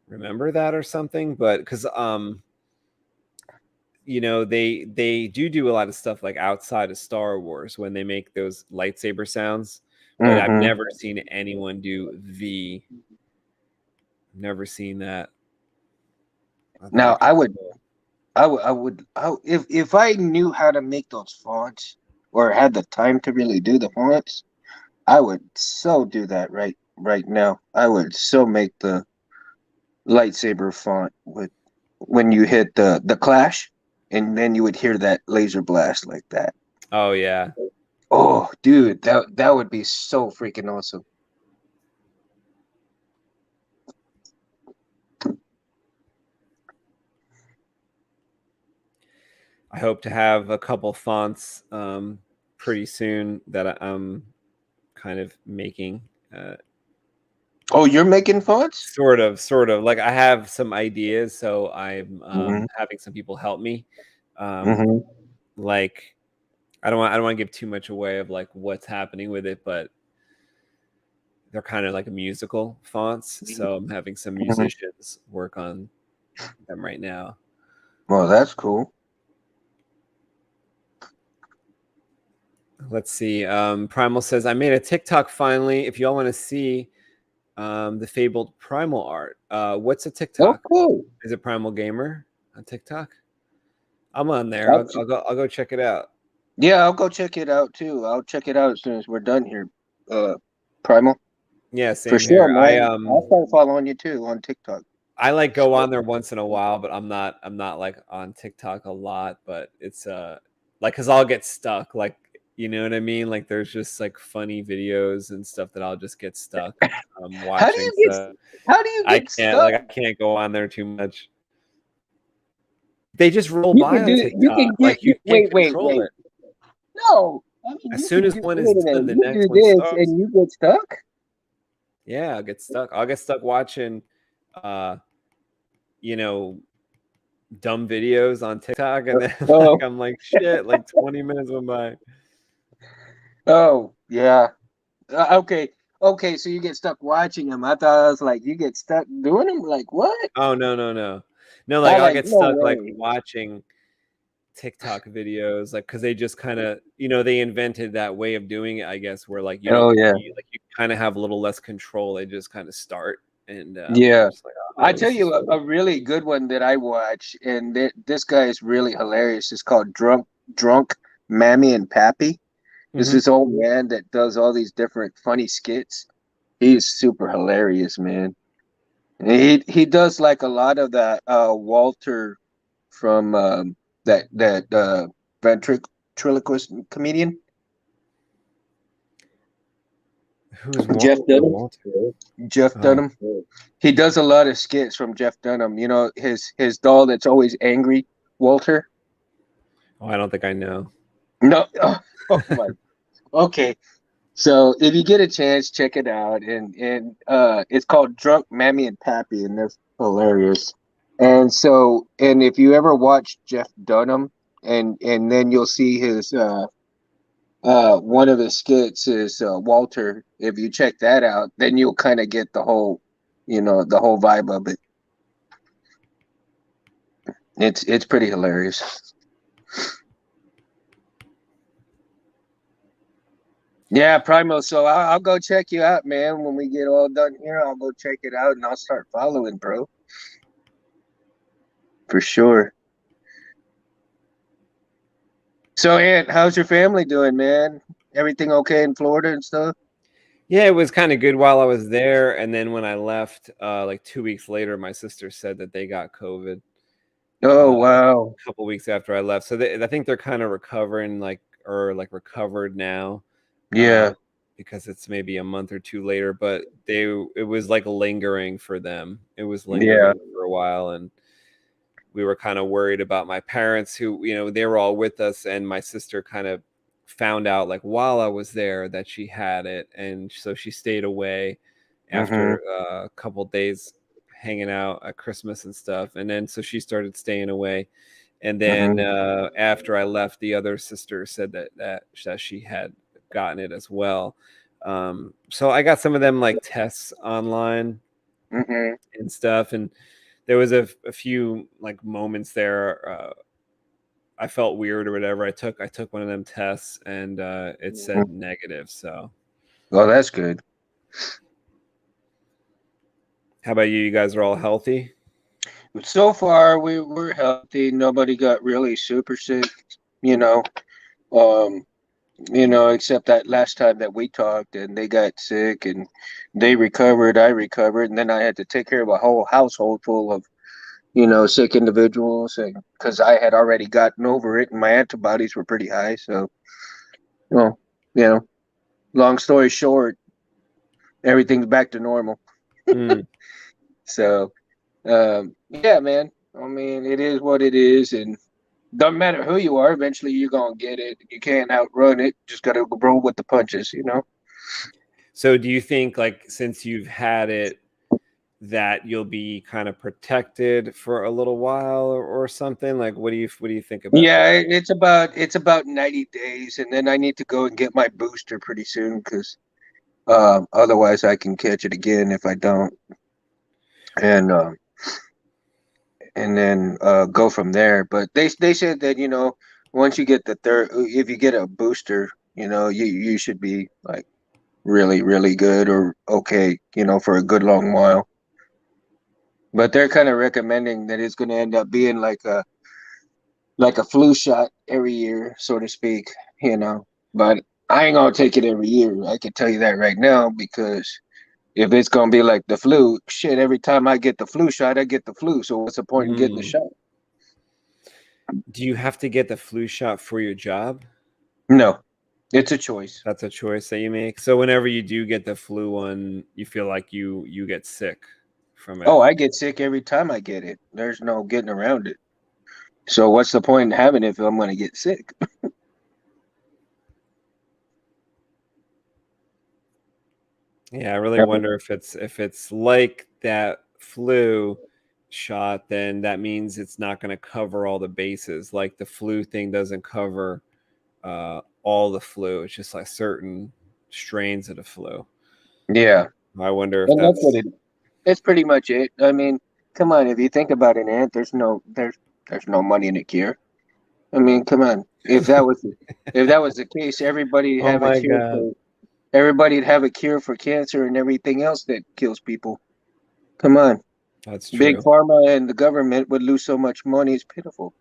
remember that or something. But because you know they do a lot of stuff like outside of Star Wars when they make those lightsaber sounds. but I've Mm-hmm. never seen anyone do V. Never seen that. I thought Now it could be cool. if I knew how to make those fonts or had the time to really do the fonts, I would so do that right now. I would so make the lightsaber font with when you hit the clash, and then you would hear that laser blast like that. Oh yeah. Oh, dude, that would be so freaking awesome. I hope to have a couple fonts pretty soon that I'm kind of making. Oh, you're making fonts? Sort of. Like I have some ideas, so I'm Mm-hmm. having some people help me. Um, Mm-hmm. like I don't want to give too much away of like what's happening with it, but they're kind of like musical fonts, so I'm having some musicians work on them right now. Well, that's cool. Let's see. Primal says, I made a TikTok finally. If y'all want to see the fabled Primal art. What's a Oh, TikTok? cool. Is it Primal Gamer on TikTok? I'm on there. That's- I'll go check it out. Yeah, I'll go check it out too. I'll check it out as soon as we're done here. Primal. Yeah, For same sure, here. man. I'll start following you too on TikTok. I like go on there once in a while, but I'm not like on TikTok a lot, but it's like cuz I'll get stuck, like you know what I mean? Like there's just like funny videos and stuff that I'll just get stuck How do watching. you get So how do you I get can't stuck? I can't go on there too much. They just roll You by can on do you TikTok. can Like get you you can't wait. control it. No. I mean As you soon can as do one wait is a minute. done, the You do next one this starts. and you get stuck? Yeah, I'll get stuck. I'll get stuck watching you know, dumb videos on TikTok, and then like Oh, I'm like, shit, like 20 minutes went by. oh, yeah. Okay. Okay, so you get stuck watching them. I thought I was like, you get stuck doing them? Like what? Oh no, like I I'll like get no stuck like way. watching TikTok videos, like because they just kind of, you know, they invented that way of doing it, I guess, where like Oh yeah. you kind of have a little less control. They just kind of start, and Yeah. I'm just like, I oh, tell this is you fun. a really good one that I watch, and this guy is really hilarious. It's called Drunk Mammy and Pappy. It's Mhm. this old man that does all these different funny skits. He's super hilarious, man. And he does like a lot of that Walter from that ventriloquist comedian. Who's Jeff Dunham. Walter? Jeff Oh, Dunham. He does a lot of skits from Jeff Dunham. You know, his doll that's always angry, Walter. I don't think I know. No, oh my. Okay, so if you get a chance, check it out, and it's called Drunk Mammy and Pappy, and they're hilarious. And if you ever watch Jeff Dunham, and then you'll see his one of his skits is Walter. If you check that out, then you'll kind of get the whole, the whole vibe of it. It's pretty hilarious. Yeah, Primo. So I'll go check you out, man. When we get all done here, I'll go check it out and I'll start following, bro. For sure. So, Aunt, how's your family doing, man? Everything okay in Florida and stuff? Yeah, it was kind of good while I was there, and then when I left, like 2 weeks later, my sister said that they got COVID. Oh, A wow. couple weeks after I left, so I think they're kind of recovering, like or like recovered now, uh, Yeah. because it's maybe a month or two later. But it was like lingering for them. It was Yeah. lingering for a while, and we were kind of worried about my parents, who they were all with us, and my sister kind of found out like while I was there that she had it, and so she stayed away Mm-hmm. after a couple days hanging out at Christmas and stuff, and then so she started staying away, and then Mm-hmm. after I left, the other sister said that she had gotten it as well. So I got some of them like tests online Mm-hmm. and stuff, and there was a few like moments there. I felt weird or whatever. I took one of them tests, and it said negative. So Well, that's good. How about you? You guys are all healthy? So far, we're healthy. Nobody got really super sick, you know. Um, except that last time that we talked and they got sick and they recovered, I recovered, and then I had to take care of a whole household full of, sick individuals, and because I had already gotten over it and my antibodies were pretty high. So, well, you know, long story short, everything's back to normal. Mm. So, yeah, man. I mean, it is what it is, and doesn't matter who you are. Eventually, you're gonna get it. You can't outrun it. Just gotta roll with the punches. So do you think, like, since you've had it, that you'll be kind of protected for a little while, or something? Like, what do you think about Yeah, that? it's about 90 days, and then I need to go and get my booster pretty soon because otherwise I can catch it again if I don't, and then go from there. But they said that once you get the third, if you get a booster, you should be like really really good or okay, for a good long while. But they're kind of recommending that it's going to end up being like a flu shot every year, so to speak. But I ain't gonna take it every year. I can tell you that right now because if it's gonna be like the flu, shit, every time I get the flu shot, I get the flu. So what's the point in getting the Mm. shot? Do you have to get the flu shot for your job? No, it's a choice. That's a choice that you make. So whenever you do get the flu one, you feel like you get sick from it. Oh, I get sick every time I get it. There's no getting around it. So what's the point in having it if I'm gonna get sick? Yeah, I really wonder if it's like that flu shot, then that means it's not going to cover all the bases. Like the flu thing doesn't cover all the flu. It's just like certain strains of the flu. Yeah, I wonder if and that's what that's. it. That's pretty much it. I mean, come on, if you think about it, Ant, there's no money in a cure. I mean, come on. If that was the case, Oh my god, everybody'd have a cure for cancer and everything else that kills people. Come on. that's Big true. pharma and the government would lose so much money, it's pitiful.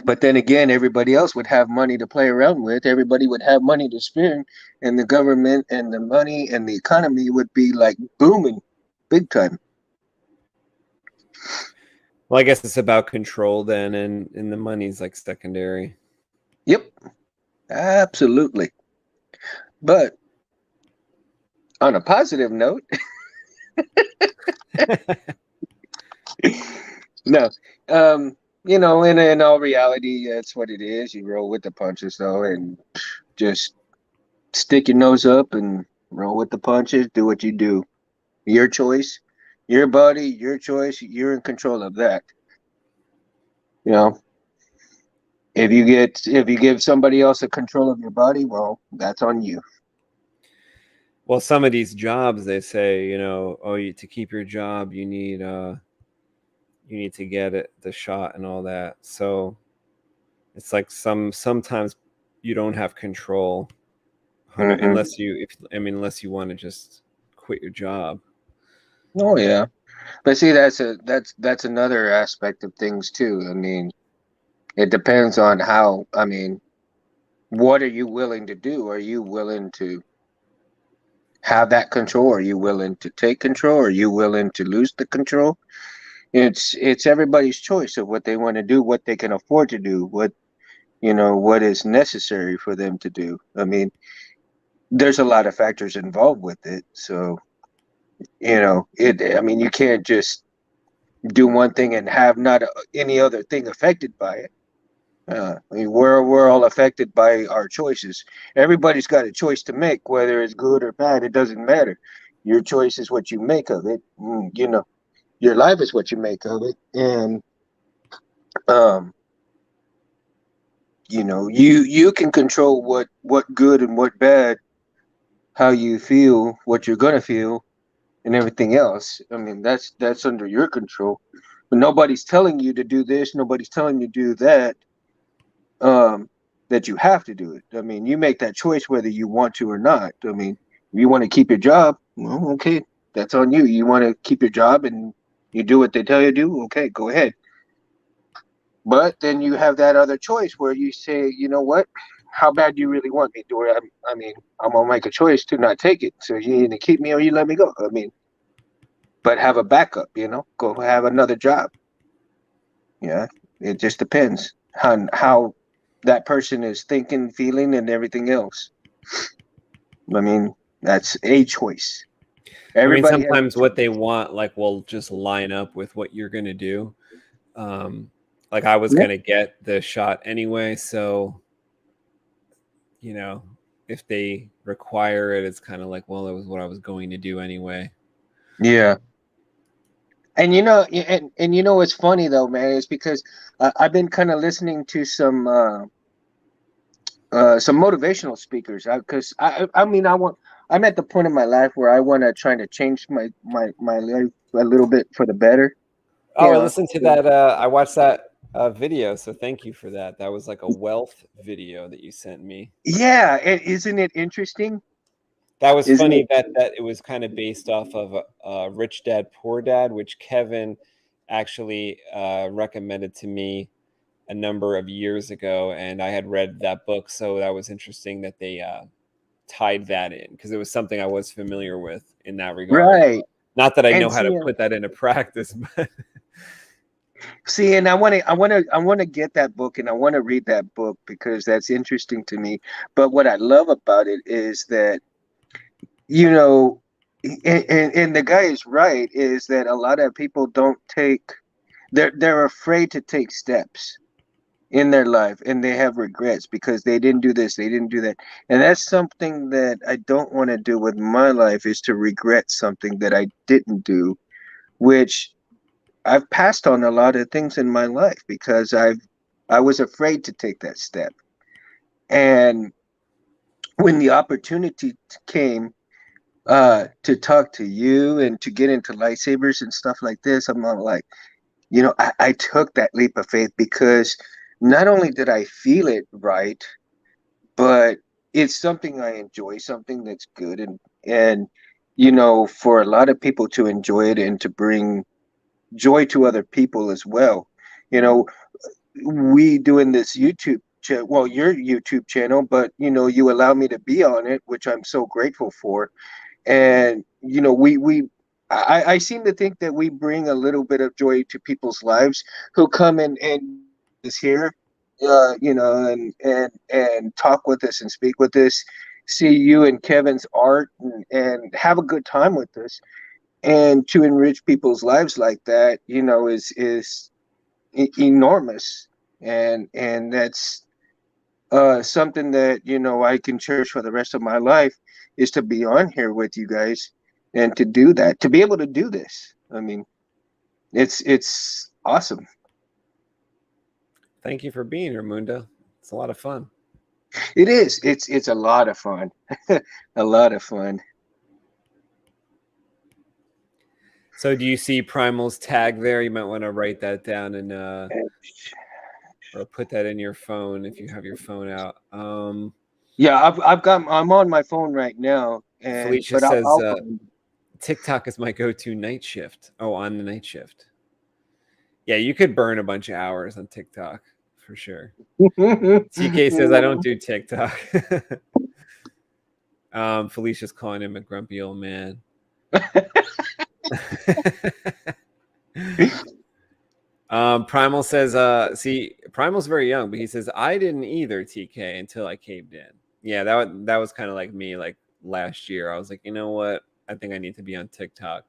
But then again, everybody else would have money to play around with. Everybody would have money to spend, and the government and the money and the economy would be like booming big time. Well, I guess it's about control then, and the money's like secondary. Yep, absolutely. But on a positive note, no, in all reality, that's what it is. You roll with the punches, though, and just stick your nose up and roll with the punches. Do what you do. Your choice, your body, your choice. You're in control of that. You know, if you give somebody else a control of your body, well, that's on you. Well, some of these jobs, they say, oh, to keep your job, you need to get the shot and all that. So it's like sometimes you don't have control, Hmm. unless you want to just quit your job. Oh yeah, but see, that's another aspect of things too. I mean, it depends on how. I mean, what are you willing to do? Are you willing to have that control? Are you willing to take control? Are you willing to lose the control? It's everybody's choice of what they want to do, what they can afford to do, what is necessary for them to do. I mean, there's a lot of factors involved with it. So, I mean, you can't just do one thing and have not any other thing affected by it. I mean, we're all affected by our choices. Everybody's got a choice to make, whether it's good or bad. It doesn't matter. Your choice is what you make of it. Your life is what you make of it, and um, you can control what good and what bad, how you feel, what you're gonna feel, and everything else. I mean, that's under your control. But nobody's telling you to do this. Nobody's telling you to do that. Um, that you have to do it. I mean, you make that choice whether you want to or not. I mean, if you want to keep your job, well, okay, that's on you. You want to keep your job and you do what they tell you to do, okay, go ahead. But then you have that other choice where you say, you know what? How bad do you really want me, Dory? I mean, I'm gonna make a choice to not take it. So you either keep me or you let me go. I mean, but have a backup, go have another job. Yeah, it just depends on how that person is thinking, feeling, and everything else. I mean, that's a choice. I mean, Everybody has a sometimes what choice. they want, like, will just line up with what you're going to do. Like, I was Yeah. going to get the shot anyway. So, if they require it, it's kind of like, well, it was what I was going to do anyway. Yeah. And what's funny though, man, is because I've been kind of listening to some motivational speakers because I mean I'm at the point in my life where I want to try to change my life a little bit for the better. Oh, I listened to that. I watched that video. So thank you for that. That was like a wealth video that you sent me. Yeah, isn't it interesting? That was Isn't funny it? that it was kind of based off of Rich Dad Poor Dad, which Kevin actually recommended to me a number of years ago, and I had read that book, so that was interesting that they tied that in because it was something I was familiar with in that regard. Right. Not that I know And how to put that into practice, but and I want to get that book and I want to read that book because that's interesting to me. But what I love about it is that you know, and the guy is right, is that a lot of people don't take, they're afraid to take steps in their life and they have regrets because they didn't do this, they didn't do that. And that's something that I don't want to do with my life, is to regret something that I didn't do, which I've passed on a lot of things in my life because I was afraid to take that step. And when the opportunity came to talk to you and to get into lightsabers and stuff like this, I'm not like, I took that leap of faith because not only did I feel it right, but it's something I enjoy, something that's good, and for a lot of people to enjoy it and to bring joy to other people as well. You know, we doing this well, your YouTube channel, but you allow me to be on it, which I'm so grateful for. And I seem to think that we bring a little bit of joy to people's lives who come and is here, and talk with us and speak with us, see you and Kevin's art, and have a good time with us. And to enrich people's lives like that, is enormous. And that's something that I can cherish for the rest of my life, is to be on here with you guys and to do that, to be able to do this. I mean, it's awesome. thank you for being here, Munda. It's a lot of fun. It is. It's a lot of fun. A lot of fun. So do you see Primal's tag there? You might want to write that down and or put that in your phone if you have your phone out. Yeah, I'm on my phone right now, Felicia but says I'll TikTok is my go-to night shift. Oh, on the night shift. Yeah, you could burn a bunch of hours on TikTok for sure. TK says I don't do TikTok. Felicia's calling him a grumpy old man. Primal says, see, Primal's very young, but he says, I didn't either, TK, until I caved in. Yeah, that was kind of like me, like last year. I was like, you know what? I think I need to be on TikTok.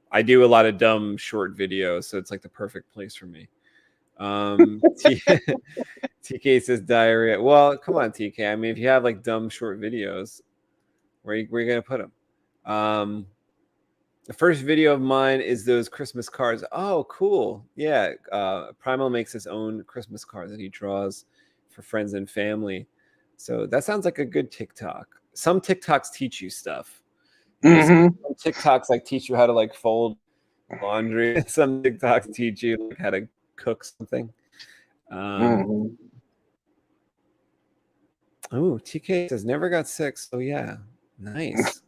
I do a lot of dumb short videos, so it's like the perfect place for me. TK says diarrhea. Well, come on, TK. I mean, if you have like dumb short videos, where are you going to put them? The first video of mine is those Christmas cards. Oh, cool. Yeah. Primal makes his own Christmas cards that he draws for friends and family. So that sounds like a good TikTok. Some TikToks teach you stuff. Some TikToks like teach you how to like fold laundry. Some TikToks teach you like how to cook something. Oh, TK says never got sick. So yeah, nice.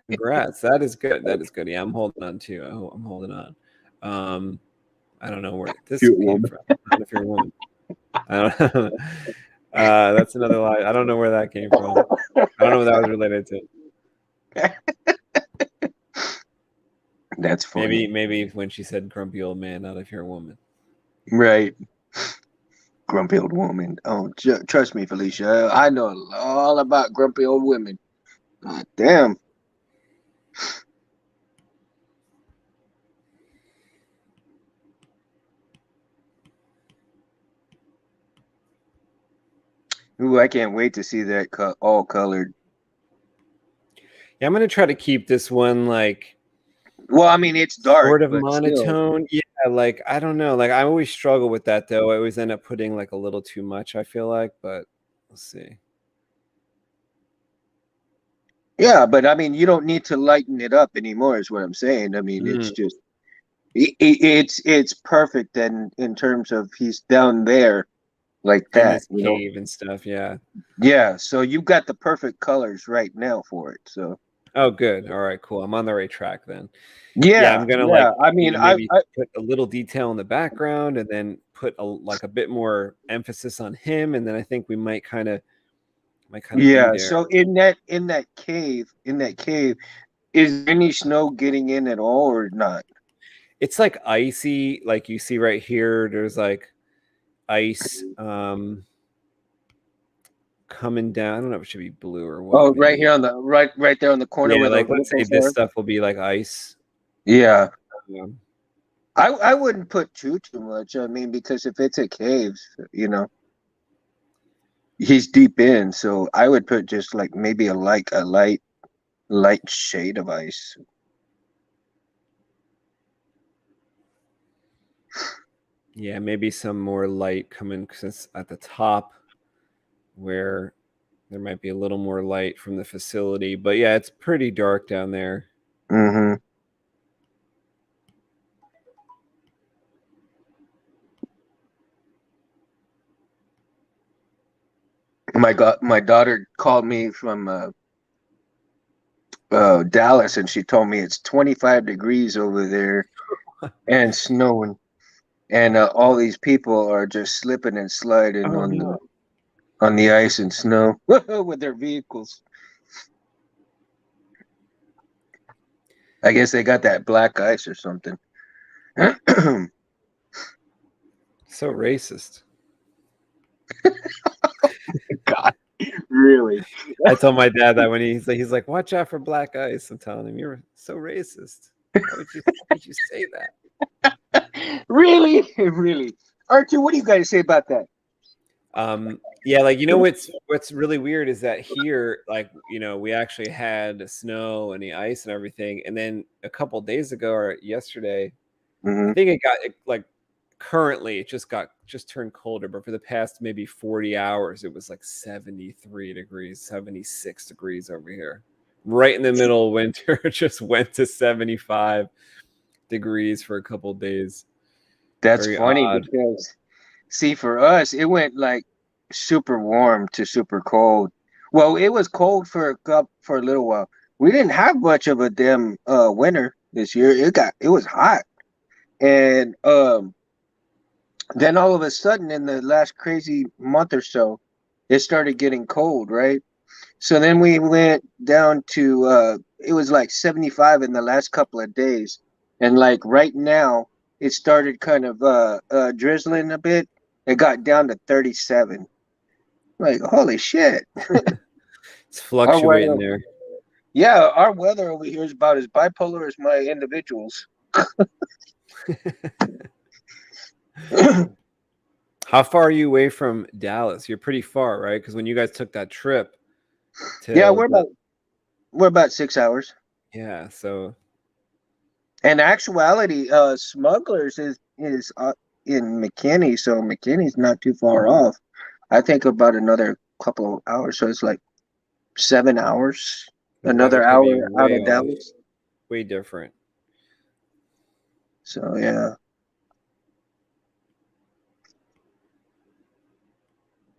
Congrats. That is good. That is good. Yeah, I'm holding on too. I'm holding on. I don't know where this came from. I don't know if you're a woman. I don't. That's another lie. I don't know where that came from. I don't know what that was related to. That's funny. Maybe when she said grumpy old man, not if you're a woman. Right. Grumpy old woman. Oh, trust me, Felicia. I know all about grumpy old women. God damn. Ooh, I can't wait to see that all colored. Yeah, I'm gonna try to keep this one like. Well, I mean, it's dark, Sort of but monotone. still. Yeah, like I don't know. Like I always struggle with that though. I always end up putting like a little too much, I feel like, but let's see. Yeah, but I mean, you don't need to lighten it up anymore, is what I'm saying. I mean, it's just it's perfect in terms of he's down there like In that, this cave and stuff, yeah. Yeah, so you've got the perfect colors right now for it. So Oh, good. All right, cool. I'm on the right track then. Yeah, I'm yeah, gonna like yeah. I mean, maybe put a little detail in the background and then put like a bit more emphasis on him, and then I think we might kind of be yeah. there. So in that cave, is there any snow getting in at all or not? It's like icy, like you see right here. There's like ice coming down. I don't know if it should be blue or what. Oh, right Maybe. here on the right there on the corner Yeah, where the like let's say ripples this are. stuff will be like ice. Yeah. Um, I wouldn't put too much. I mean, because if it's a cave, he's deep in, so I would put just like maybe a light shade of ice. yeah, maybe some more light coming because it's at the top where there might be a little more light from the facility. But yeah, it's pretty dark down there. Mm-hmm. My daughter called me from Dallas, and she told me it's 25 degrees over there and snowing, and all these people are just slipping and sliding Oh no. on the ice and snow with their vehicles. I guess they got that black ice or something. So racist. God, really? I told my dad that when he's like, watch out for black ice. I'm telling him, you're so racist. Why would you say that? Really? Really? Archie, what do you guys say about that? Yeah, like what's really weird is that here, like, we actually had snow and the ice and everything, and then a couple days ago or yesterday, I think like currently it just turned colder, but for the past maybe 40 hours it was like 73 degrees, 76 degrees over here. Right in the middle of winter, it just went to 75 degrees for a couple days. That's Very funny odd. because, see, for us, it went like super warm to super cold. Well, it was cold for a little while. We didn't have much of a damn winter this year. It was hot, and then all of a sudden, in the last crazy month or so, it started getting cold, right? So then we went down to it was like 75 in the last couple of days. And like right now, it started kind of drizzling a bit. It got down to 37. Like, holy shit. It's Our fluctuating weather, there. yeah, our weather over here is about as bipolar as my individuals. How far are you away from Dallas? You're pretty far, right? Because when you guys took that trip Yeah, to we're about 6 hours. yeah, so And actuality, Smugglers is in McKinney, so McKinney's not too far off. I think about another couple of hours, so it's like 7 hours. the weather Another could be hour out way of off, Dallas. way different. So yeah.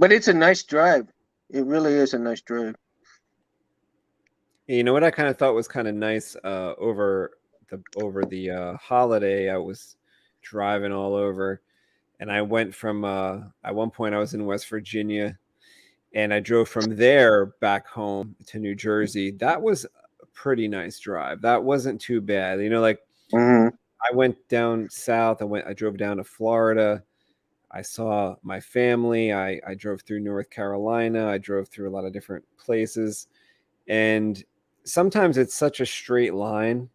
But it's a nice drive. It really is a nice drive. You know what I kind of thought was kind of nice over the holiday. I was driving all over, and I went from at one point I was in West Virginia, and I drove from there back home to New Jersey. That was a pretty nice drive. That wasn't too bad. You know, like Hmm. I went down south. I drove down to Florida. I saw my family. I drove through North Carolina. I drove through a lot of different places. And sometimes it's such a straight line.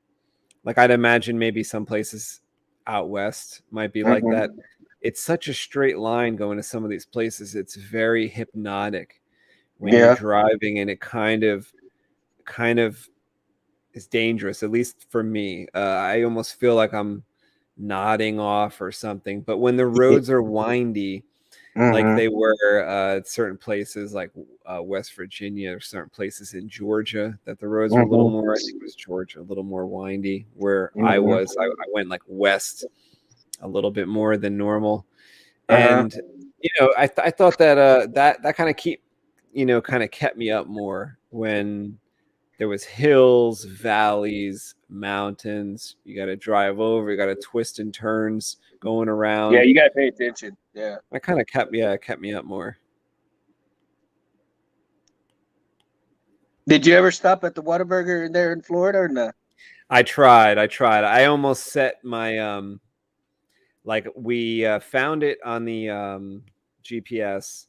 Like I'd imagine maybe some places out west might be like Hmm. that. It's such a straight line going to some of these places. It's very hypnotic when you're Yeah. driving, and it kind of is dangerous, at least for me. I almost feel like I'm nodding off or something. But when the roads are windy, like Hmm. they were at certain places like West Virginia, or certain places in Georgia, that the roads were a little Hmm. more, I think it was Georgia, a little more windy. Where I Hmm. was, I went like west a little bit more than normal. Uh-huh. And I thought that that kind of kind of kept me up more when there was hills, valleys, mountains. You got to drive over. You got to twist and turns going Yeah, around. you gotta pay attention. Yeah. That kind of kept me up more. Did you ever stop at the Whataburger there in Florida or not? I tried. I almost set my like we found it on the GPS,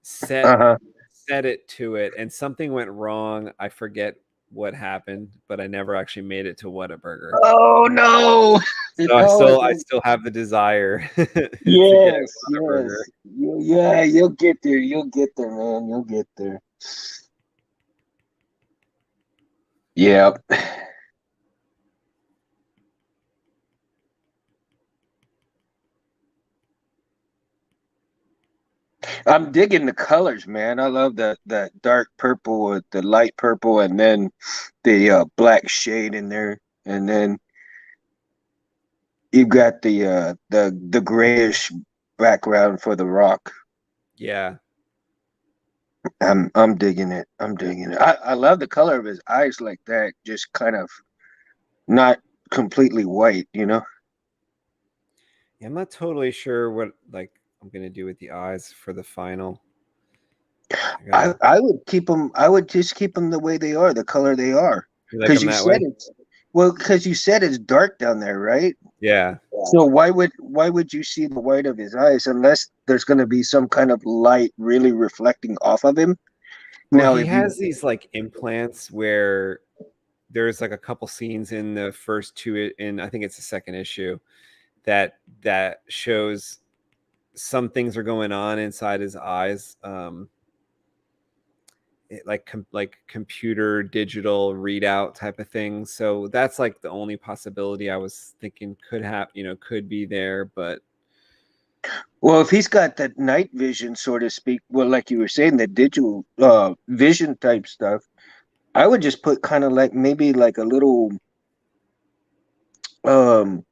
set Uh-huh. set it to it, and something went wrong. I forget what happened, but I never actually made it to Whataburger. Oh no. So I No, still it I was. still have the desire to get Yes, Whataburger. yes. Yeah, you'll get there. You'll get there, man. You'll get there. Yeah. I'm digging the colors, man. I love that dark purple with the light purple and then the black shade in there. And then you got the grayish background for the rock. Yeah. I'm digging it. I'm digging it. I love the color of his eyes like that, just kind of not completely white, you know? Yeah, I'm not totally sure what like I'm gonna do with the eyes for the final. I gotta I would keep them. I would just keep them the way they are, the color they are, You like because them you that said way. it's well, because you said it's dark down there, right? Yeah. So why would you see the white of his eyes unless there's going to be some kind of light really reflecting off of him? Well, Now, he if you has these like implants where there's like a couple scenes in the first two, in I think it's the second issue, that shows some things are going on inside his eyes. Like computer digital readout type of thing. So that's like the only possibility I was thinking could have, could be there. But well, if he's got that night vision, so to speak, well, like you were saying, the digital vision type stuff, I would just put kind of like maybe like a little um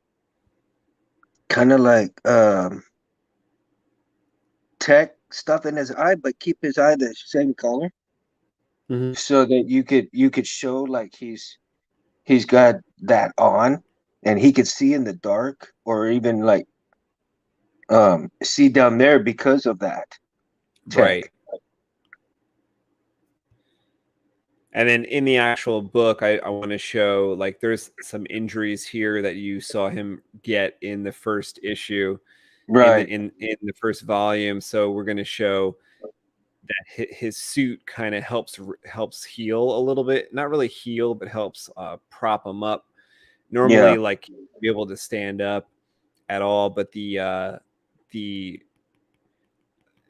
kind of like tech stuff in his eye, but keep his eye the same color Mhm. so that you could show like he's got that on and he could see in the dark or even like see down there because of that Right. tech. And then in the actual book, I want to show like there's some injuries here that you saw him get in the first issue, in the Right. in the first volume. So we're going to show that his suit kind of helps heal a little bit, not really heal, but helps prop him up. Yeah. Normally, like be able to stand up at all, but the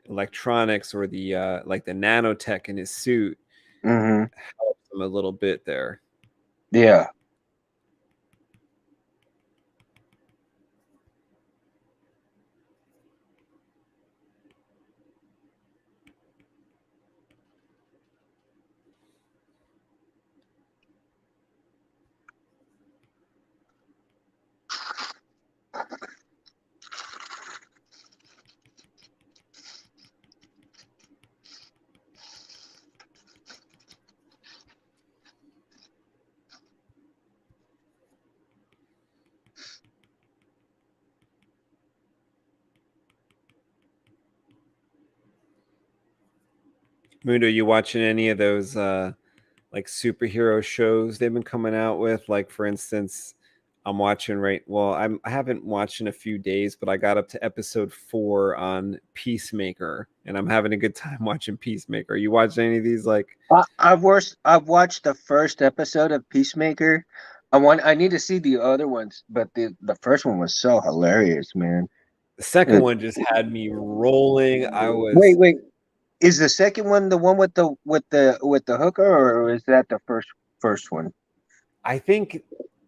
electronics or the like the nanotech in his suit Hmm. helps him a little bit there. Yeah. Mundo, you watching any of those like superhero shows they've been coming out with? Like, for instance, I'm watching I haven't watched in a few days, but I got up to episode 4 on Peacemaker, and I'm having a good time watching Peacemaker. Are you watching any of these? Like, I've watched the first episode of Peacemaker. I need to see the other ones, but the first one was so hilarious, man. the second one just had me rolling. Wait. Is the second one the one with the hooker, or is that the first one? I think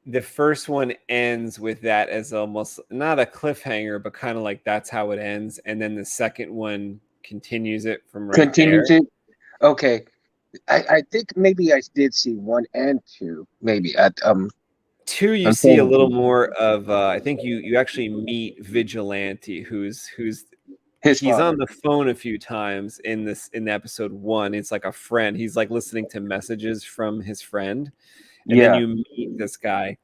the first one ends with that as almost not a cliffhanger, but kind of like that's how it ends, and then the second one continues it from right Continues there. it? Okay. I think maybe I did see 1 and 2. Maybe at 2, you I'm see a trying little to- more of I think you actually meet Vigilante, who's his he's father. on the phone a few times in episode 1. It's like a friend. He's like listening to messages from his friend, and then Yeah. you meet this guy,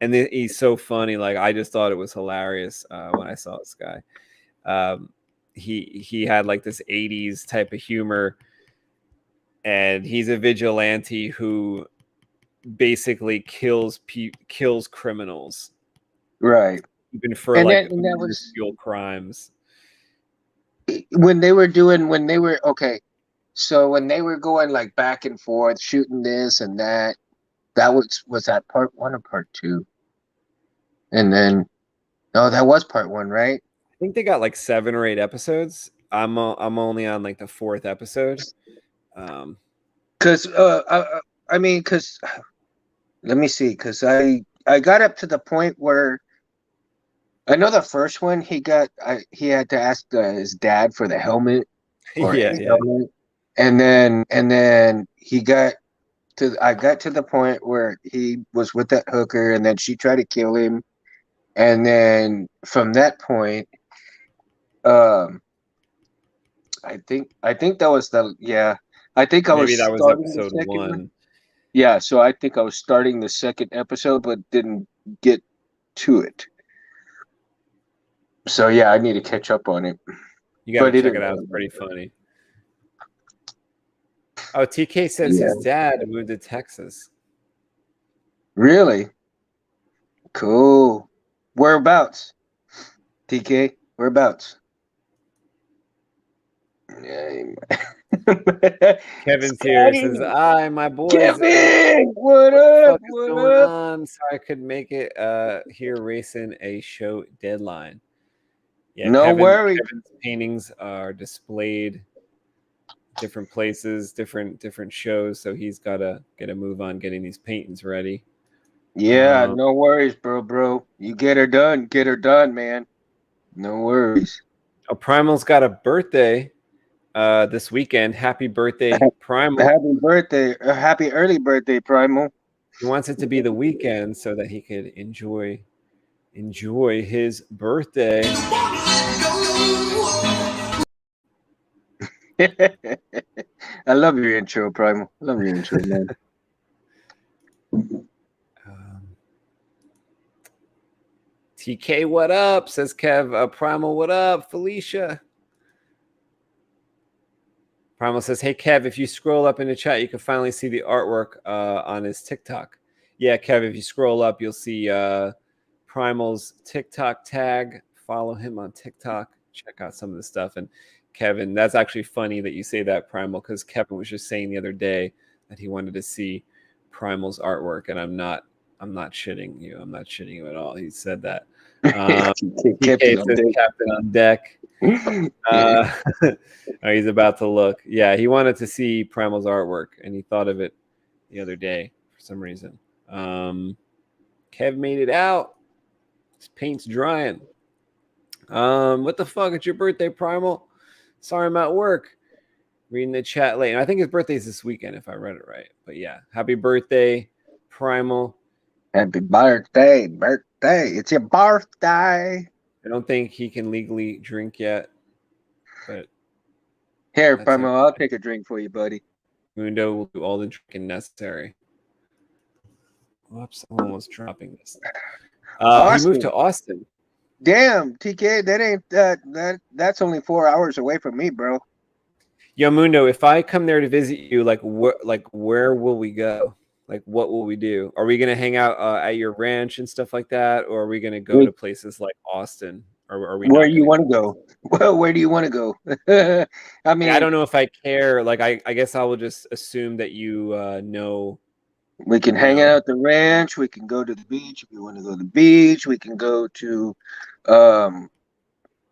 and he's so funny. Like, I just thought it was hilarious when I saw this guy. He had like this 80s type of humor, and he's a vigilante who basically kills criminals, Right. even for And like that was minuscule crimes. when they were okay. So when they were going like back and forth, shooting this and that, that was that part 1 or part 2? And then no, that was part 1, right? I think they got like 7 or 8 episodes. I'm only on like the 4th episode. Because because let me see, because I got up to the point where I know the first one he had to ask his dad for the helmet or Yeah, a yeah. helmet, and then I got to the point where he was with that hooker, and then she tried to kill him, and then from that point, um, I think that was I think I Maybe was that was starting the episode second one. 1. Yeah, so I think I was starting the second episode, but didn't get to it. So yeah, I need to catch up on it. You got to But it check is it out. It's pretty funny. Oh, TK says his dad moved to Texas. really cool. Whereabouts? TK, whereabouts? Yeah. Kevin's here. Says, "Hi, my boys. Kevin, What what the up? fuck is What going up? on? Sorry I couldn't make it here racing a show deadline." Yeah, No worries. Kevin's paintings are displayed different places, different shows, so he's got to get a move on getting these paintings ready. Yeah, no worries, bro. You get her done, man. No worries. Oh, Primal's got a birthday this weekend. Happy birthday, Primal. Happy birthday. Happy early birthday, Primal. He wants it to be the weekend so that he could enjoy his birthday. I love your intro, Primal. I love your intro, man. TK, what up? Says Kev. Primal, what up? Felicia. Primal says, hey, Kev, if you scroll up in the chat, you can finally see the artwork on his TikTok. Yeah, Kev, if you scroll up, you'll see Primal's TikTok tag. Follow him on TikTok. Check out some of the stuff. And Kevin, that's actually funny that you say that, Primal, because Kevin was just saying the other day that he wanted to see Primal's artwork, and I'm not shitting you. I'm not shitting you at all. He said that. Captain says Captain on deck. Oh, he's about to look. Yeah, he wanted to see Primal's artwork, and he thought of it the other day for some reason. Kev made it out. His paint's drying. What the fuck? It's your birthday, Primal. Sorry, I'm at work. Reading the chat late. And I think his birthday's this weekend, if I read it right. But yeah, happy birthday, Primal. Happy birthday. It's your birthday. I don't think he can legally drink yet, but here, Primal, I'll take a drink for you, buddy. Mundo will do all the drinking necessary. Whoops, I'm almost dropping this. He moved to Austin. Damn, TK, that ain't that's only 4 hours away from me, bro. Yo, Mundo, if I come there to visit you, where will we go? Like, what will we do? Are we gonna hang out at your ranch and stuff like that, or are we gonna go to places like Austin, or are we Where not you gonna want go? to go? Well, where do you want to go? I Like, I mean, don't know if I care. Like, I guess I will just assume that you know. we can You hang know, out at the ranch. We can go to the beach if you want to go to the beach. We can go to, um,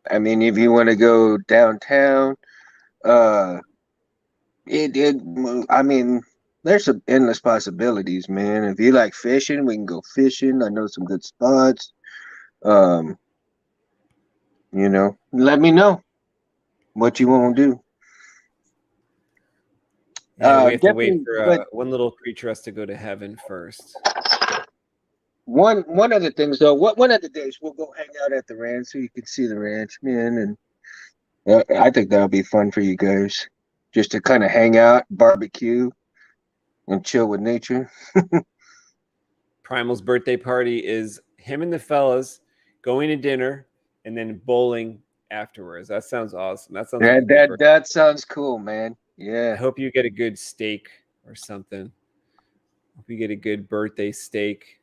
I mean, if you want to go downtown, uh, it. I mean, there's some endless possibilities, man. If you like fishing, we can go fishing. I know some good spots. Um, let me know what you want to do. yeah, we have to wait Definitely, for but one little creature has to go to heaven first. one of the things though, one of the days we'll go hang out at the ranch so you can see the ranch, man, and I think that'll be fun for you guys, just to kind of hang out, barbecue, and chill with nature. Primal's birthday party is him and the fellas going to dinner and then bowling afterwards. That sounds awesome. That sounds like a That good that birthday. that sounds cool, man. I Yeah, hope you get a good steak or something. Hope you get a good birthday steak.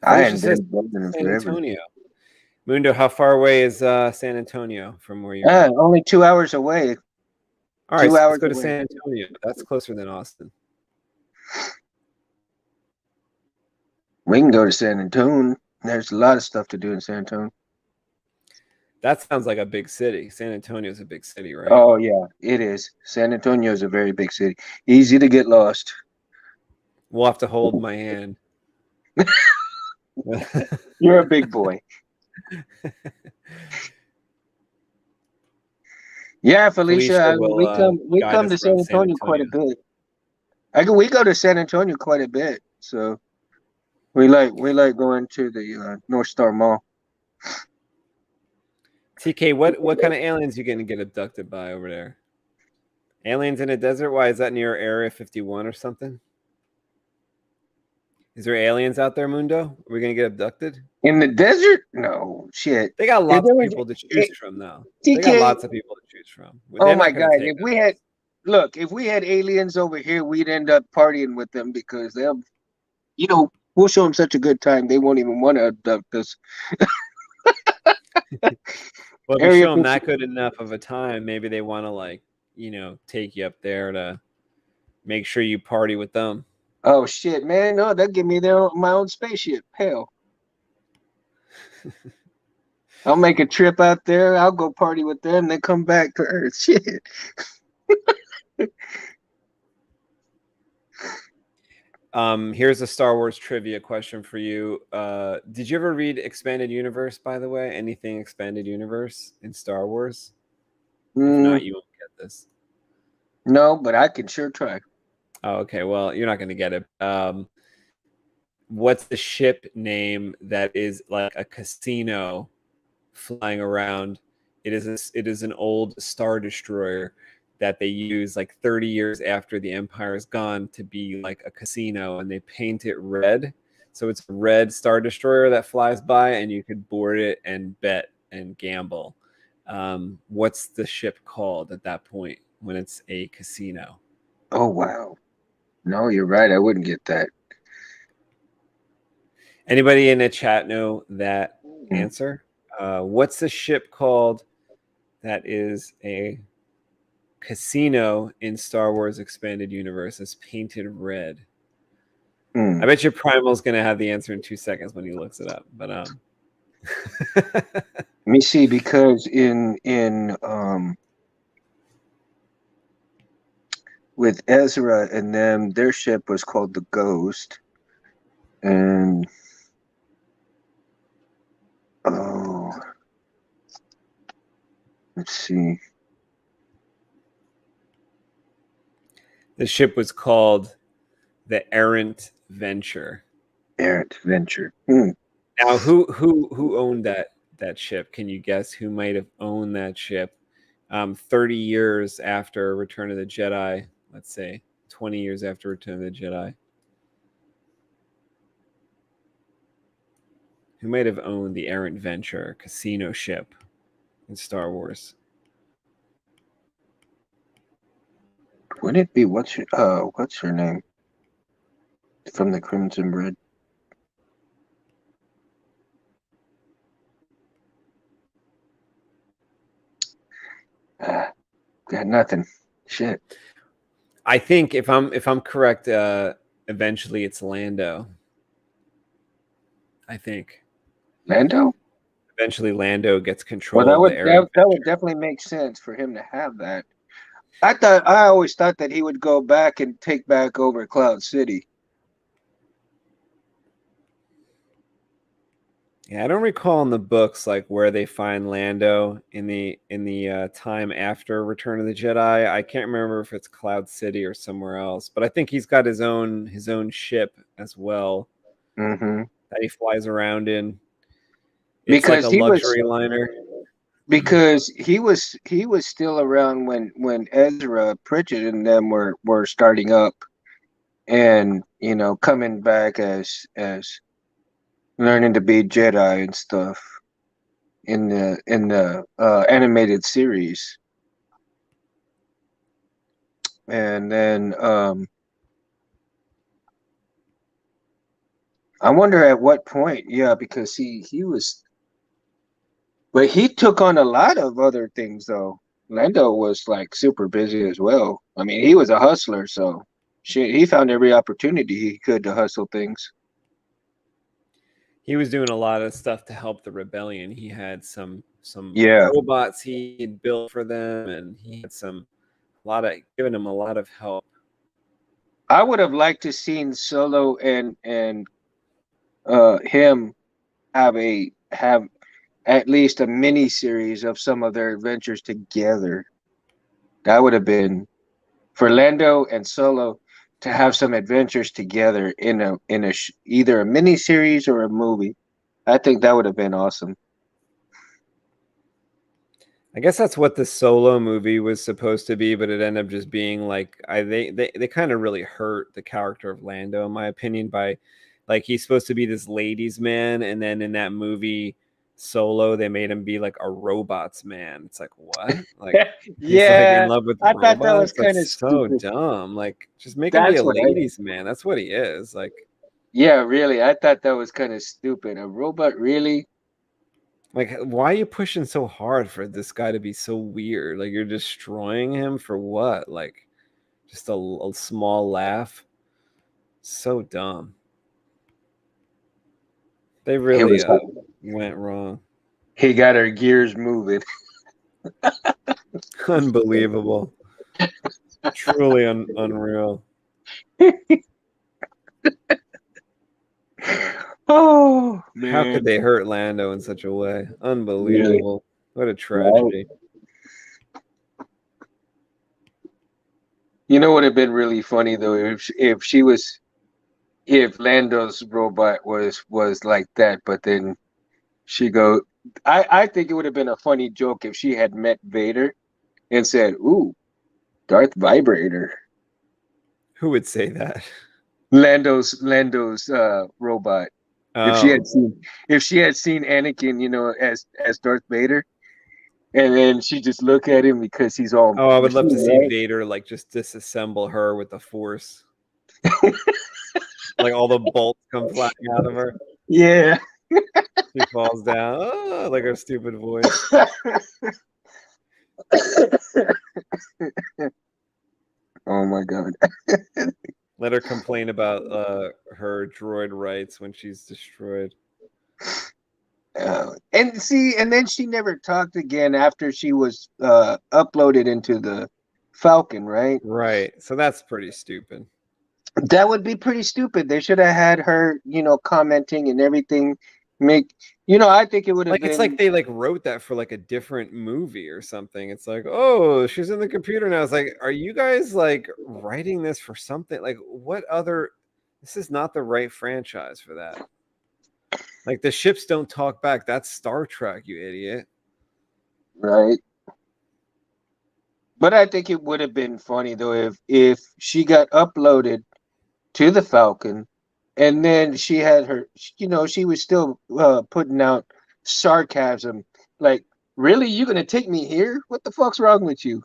I Felicia hadn't says been bowling in San forever. Antonio. Mundo, how far away is San Antonio from where you're at? Only 2 hours away. All right, Two so let's hours go to away. San Antonio. That's closer than Austin. We can go to San Antonio. There's a lot of stuff to do in San Antonio. That sounds like a big city. San Antonio is a big city, right? Oh yeah, it is. San Antonio is a very big city. Easy to get lost. We'll have to hold my hand. You're a big boy. Yeah, Felicia, Felicia we will guide come us to San around San Antonio quite a Antonio. bit. We go to San Antonio quite a bit, so we like going to the North Star Mall. TK, what kind of aliens you going to get abducted by over there? Aliens in a desert? Why is that near Area 51 or something? Is there aliens out there, Mundo? Are we going to get abducted? In the desert? No, shit. They got If lots there of was people to choose from now. They got TK, lots of people to choose from. oh They're my not going God, to take if we had aliens over here, we'd end up partying with them because they'll, we'll show them such a good time they won't even want to abduct us. Well, if you Area show them 50. that good enough of a time, maybe they want to take you up there to make sure you party with them. Oh shit, man! No, they'll give me my own spaceship. Hell, I'll make a trip out there. I'll go party with them, then come back to Earth. Shit. Here's a Star Wars trivia question for you. Did you ever read Expanded Universe, by the way? Anything Expanded Universe in Star Wars? If not, you won't get this. No, but I can sure try. Oh, okay. Well, you're not going to get it. What's the ship name that is like a casino flying around? It is an old Star Destroyer that they use like 30 years after the Empire is gone to be like a casino, and they paint it red. So it's a red Star Destroyer that flies by, and you could board it and bet and gamble. What's the ship called at that point when it's a casino? Oh wow. No, you're right. I wouldn't get that. Anybody in the chat know that answer? What's the ship called that is a casino in Star Wars Expanded Universe? It's painted red. I bet your Primal's going to have the answer in 2 seconds when he looks it up. But Let me see, because with Ezra and them, their ship was called the Ghost, and let's see. the ship was called the Errant Venture. Errant Venture. Now, who owned that ship? Can you guess who might have owned that ship 30 years after Return of the Jedi? Let's say 20 years after Return of the Jedi. Who might have owned the Errant Venture casino ship in Star Wars? Wouldn't it be what's her name from the Crimson Bread? Got nothing. Shit. I think if I'm correct, eventually it's Lando. I think Lando? eventually Lando gets Well, control that of would the area. that would definitely make sense for him to have that. I always thought that he would go back and take back over Cloud City. Yeah, I don't recall in the books like where they find Lando in the time after Return of the Jedi. I can't remember if it's Cloud City or somewhere else, but I think he's got his own ship as well Mm-hmm. that he flies around in. It's like Because a he was luxury liner. because he was still around when Ezra Pritchett and them were starting up and coming back as learning to be Jedi and stuff in the animated series. And then I wonder at what point, yeah, because he was, but he took on a lot of other things though. Lando was like super busy as well. I mean, he was a hustler, so shit, he found every opportunity he could to hustle things. He was doing a lot of stuff to help the rebellion. He had some Yeah, robots he had built for them, and he had giving him a lot of help. I would have liked to seen Solo and him have at least a mini series of some of their adventures together. That would have been for Lando and Solo to have some adventures together in either a mini series or a movie. I think that would have been awesome. I guess that's what the Solo movie was supposed to be, but it ended up just being like they kind of really hurt the character of Lando, in my opinion, by like he's supposed to be this ladies' man, and then in that movie Solo, they made him be like a robots man. It's like what? Like he's like in Yeah, love with I thought that was robots? kind of That's so stupid. dumb. Like just make him be That's a what I. ladies' man. That's what he is. Like Yeah, really, I thought that was kind of stupid. A robot, really? why are you pushing so hard for this guy to be so weird? Like you're destroying him for what? Like just a small laugh. So dumb. They It really was. went wrong. He got our gears moving. Unbelievable. Truly unreal. Oh How could man, they hurt Lando in such a way? really? Unbelievable. What a Right. tragedy. You know what would have been really funny though if Lando's robot was like that, but then she go. I think it would have been a funny joke if she had met Vader and said, "Ooh, Darth Vibrator." Who would say that? Lando's robot. If she Oh. had seen Anakin, as Darth Vader, and then she just look at him because he's all Oh, I would love to machine, see right? Vader like just disassemble her with the force. Like all the bolts come flying out of her. Yeah. She falls down. Oh, like her stupid voice. Oh my god. Let her complain about her droid rights when she's destroyed. And then she never talked again after she was uploaded into the Falcon, right? Right. So that's pretty stupid. That would be pretty stupid. They should have had her, commenting and everything. I think it would have Like it's been. like they like wrote that for like a different movie or something. It's like, oh, she's in the computer now. It's like, are you guys like writing this for something? Like what other this is not the right franchise for that. Like the ships don't talk back. That's Star Trek, you idiot. Right. But I think it would have been funny though if she got uploaded to the Falcon, and then she had her, she was still putting out sarcasm, like, "Really, you gonna take me here? What the fuck's wrong with you?"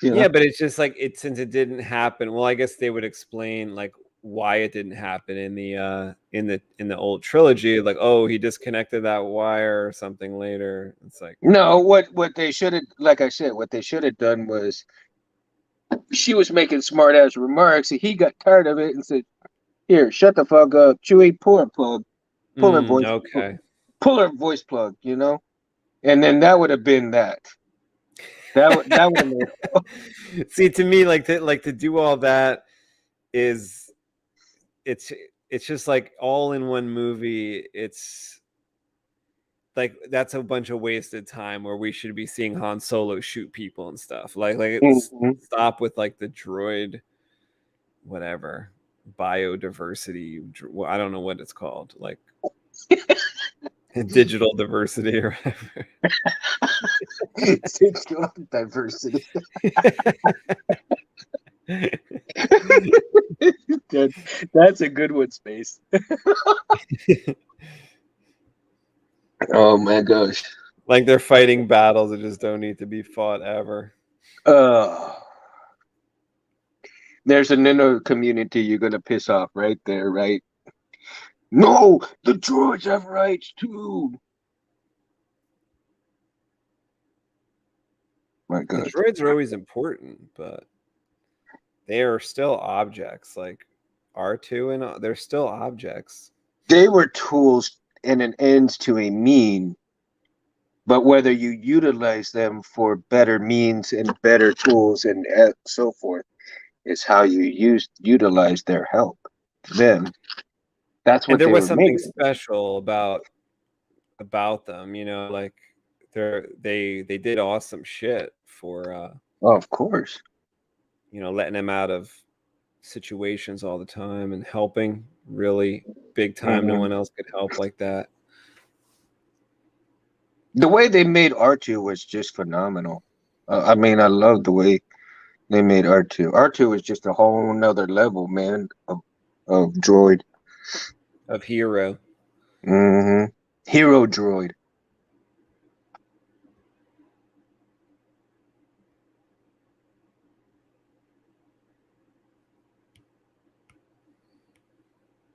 Yeah, but it's just like since it didn't happen. Well, I guess they would explain like why it didn't happen in the old trilogy. Like, oh, he disconnected that wire or something later. It's like No, what they should have, like I said, what they should have done was she was making smart ass remarks, and he got tired of it and said, "Here, shut the fuck up, Chewie. Pull her plug, pull her voice, okay. pull her voice plug." You know, and then that would have been that. That would have. See, to me, like to do all that is it's just like all in one movie. It's like that's a bunch of wasted time where we should be seeing Han Solo shoot people and stuff. Like stop with like the droid, whatever, biodiversity. I don't know what it's called, like digital diversity or whatever. Digital diversity. That's a good one, Space. Oh my gosh. Like they're fighting battles that just don't need to be fought ever. There's an inner community you're gonna piss off right there, right? No, the droids have rights too. My The God. droids are always important, but they are still objects. Like R2 and they're still objects. They were tools and an ends to a mean, but whether you utilize them for better means and better tools and so forth is how you utilize their help. Them. That's what And there they was were something made. special about them, you know, like they did awesome shit for Of course. you know, letting them out of situations all the time and helping really big time. No one else could help like that. The way they made R2 was just phenomenal. I mean, I love the way they made R2. R2 was just a whole nother level, man, of droid. Of hero. Hero droid.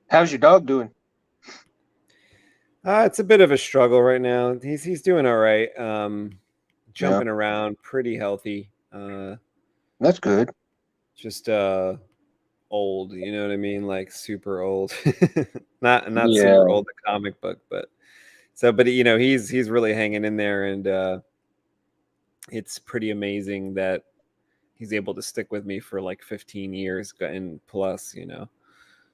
How's your dog doing? It's a bit of a struggle right now. He's doing all right. Jumping Yeah. around, pretty healthy. That's good. Just old, you know what I mean? Like super old. not Yeah. super old, the comic book, but you know, he's really hanging in there, and it's pretty amazing that he's able to stick with me for like 15 years and plus, you know.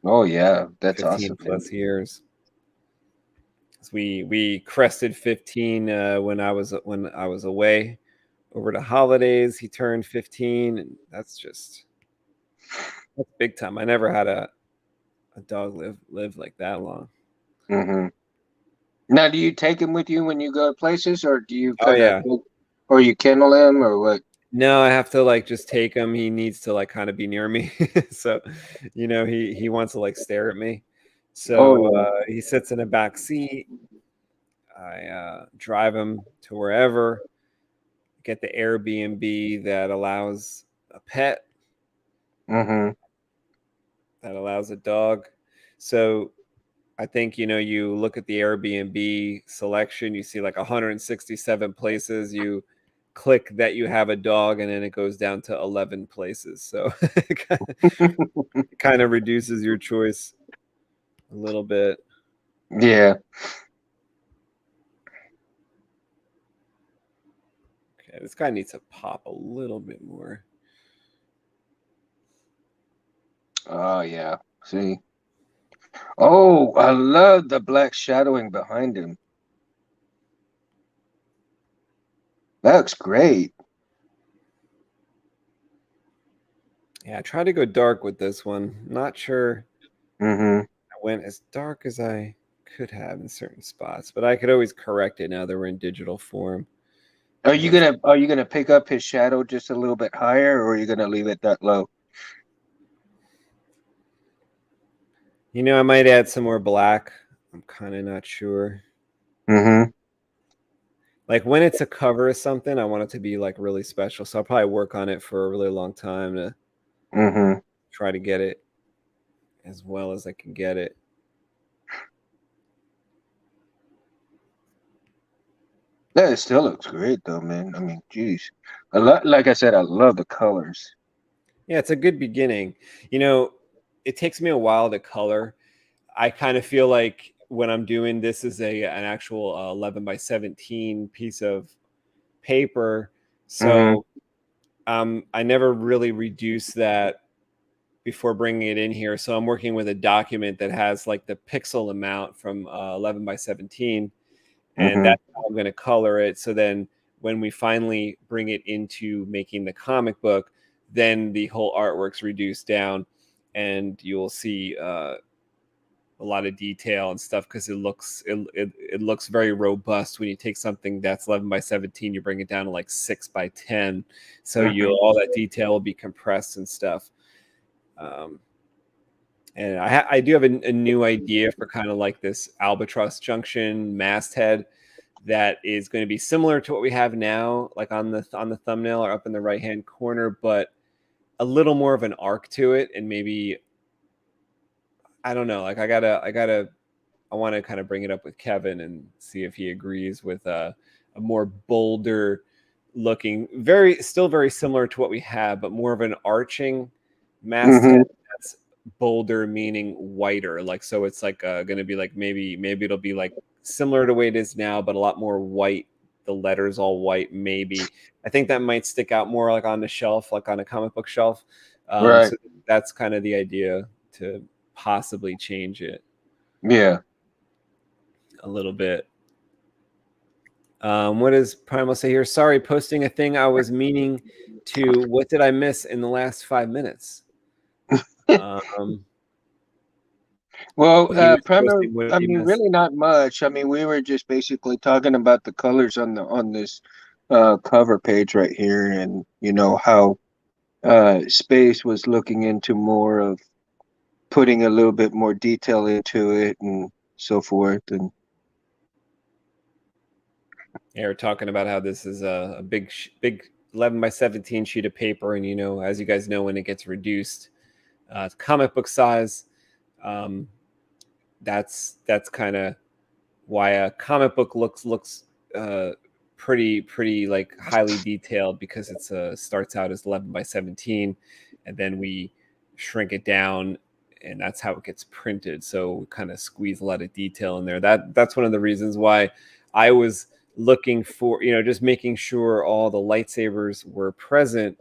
Oh yeah, that's 15 awesome. plus years. We crested 15 when I was away over the holidays. He turned 15, and that's big time. I never had a dog live like that long. Now, do you take him with you when you go places, or do you or you kennel him, or what? No, I have to like just take him. He needs to like kind of be near me. So, you know, he wants to like stare at me. So he sits in a back seat. I drive him to wherever, get the Airbnb that allows a pet, that allows a dog. So I think, you know, you look at the Airbnb selection, you see like 167 places. You click that you have a dog, and then it goes down to 11 places. So it kind of reduces your choice a little bit. Yeah. Okay, this guy needs to pop a little bit more. Oh yeah. See. Oh, I love the black shadowing behind him. That looks great. Yeah, I tried to go dark with this one. Not sure I went as dark as I could have in certain spots, but I could always correct it now that we're in digital form. Are you gonna pick up his shadow just a little bit higher, or are you gonna leave it that low? You know, I might add some more black. I'm kind of not sure. Like when it's a cover of something, I want it to be like really special. So I'll probably work on it for a really long time to try to get it as well as I can get it. Yeah, it still looks great though, man. I mean, geez, a lot. Like I said, I love the colors. Yeah, it's a good beginning. You know, it takes me a while to color. I kind of feel like when I'm doing this is an actual 11 by 17 piece of paper. So I never really reduce that before bringing it in here. So I'm working with a document that has like the pixel amount from 11 by 17, and that's how I'm going to color it. So then when we finally bring it into making the comic book, then the whole artwork's reduced down, and you'll see a lot of detail and stuff because it looks very robust when you take something that's 11 by 17, you bring it down to like 6 by 10. So all that detail will be compressed and stuff. And I do have a new idea for kind of like this albatross junction masthead that is going to be similar to what we have now, like on the thumbnail or up in the right hand corner, but a little more of an arc to it, and maybe I don't know. Like I want to kind of bring it up with Kevin and see if he agrees with a more bolder looking, still very similar to what we have, but more of an arching masthead that's bolder, meaning whiter. Like so, it's like going to be like maybe it'll be like similar to the way it is now, but a lot more white. The letters all white. Maybe I think that might stick out more like on the shelf, like on a comic book shelf. Right. So that's kind of the idea, to possibly change it Yeah. a little bit. What does Primal say here? Sorry, posting a thing I was meaning to. What did I miss in the last 5 minutes? Well, He was primary. posting what I he mean, missed. really not much. I mean, we were just basically talking about the colors on this cover page right here, and you know how Space was looking into more of putting a little bit more detail into it and so forth. And Yeah, we're talking about how this is a big 11 by 17 sheet of paper, and as you guys know, when it gets reduced to comic book size, that's kind of why a comic book looks pretty like highly detailed, because it's starts out as 11 by 17, and then we shrink it down, and that's how it gets printed. So we kind of squeeze a lot of detail in there. That's one of the reasons why I was looking for, just making sure all the lightsabers were present,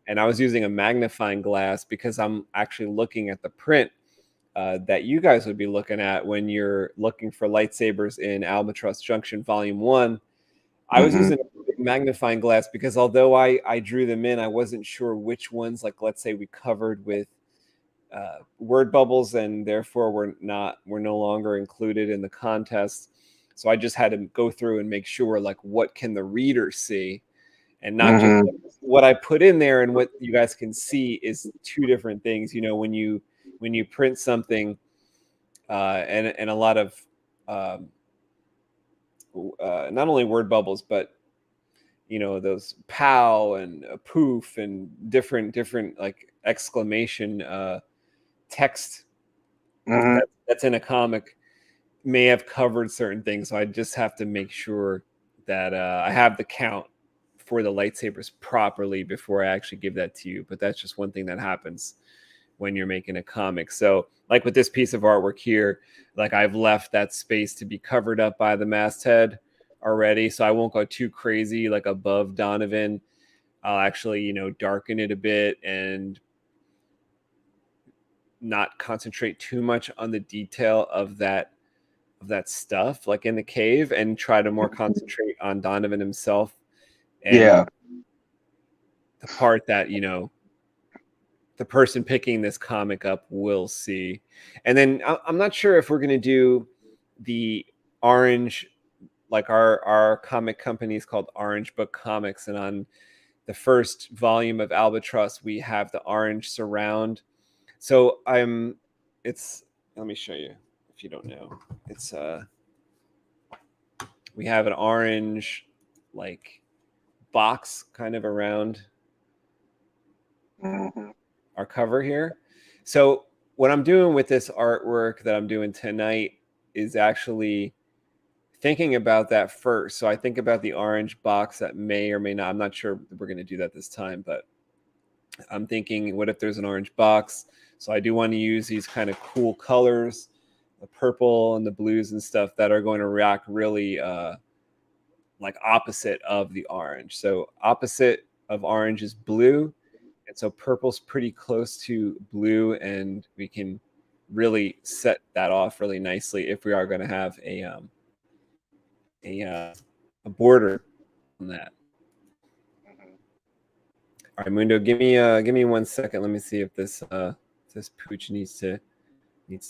and I was using a magnifying glass because I'm actually looking at the print that you guys would be looking at when you're looking for lightsabers in Albatross Junction Volume 1. I was using a magnifying glass because although I drew them in, I wasn't sure which ones, like let's say we covered with word bubbles and therefore we're no longer included in the contest. So I just had to go through and make sure, like, what can the reader see, and not just what I put in there. And what you guys can see is two different things. When you print something, and a lot of not only word bubbles, but those pow and poof and different like exclamation text that's in a comic may have covered certain things. So I just have to make sure that I have the count for the lightsabers properly before I actually give that to you. But that's just one thing that happens when you're making a comic. So like with this piece of artwork here, like I've left that space to be covered up by the masthead already. So I won't go too crazy like above Donovan. I'll actually, darken it a bit and not concentrate too much on the detail of that stuff like in the cave, and try to more concentrate on Donovan himself and the part that the person picking this comic up will see. And then I'm not sure if we're going to do the orange, like our comic company is called Orange Book Comics, and on the first volume of Albatross we have the orange surround. So let me show you if you don't know. It's we have an orange like box kind of around our cover here. So what I'm doing with this artwork that I'm doing tonight is actually thinking about that first. So I think about the orange box that may or may not, I'm not sure we're going to do that this time, but I'm thinking, what if there's an orange box? So I do want to use these kind of cool colors, the purple and the blues and stuff that are going to react really like opposite of the orange. So opposite of orange is blue. And so purple's pretty close to blue, and we can really set that off really nicely if we are going to have a border on that. All right, Mundo, give me 1 second. Let me see if this pooch needs to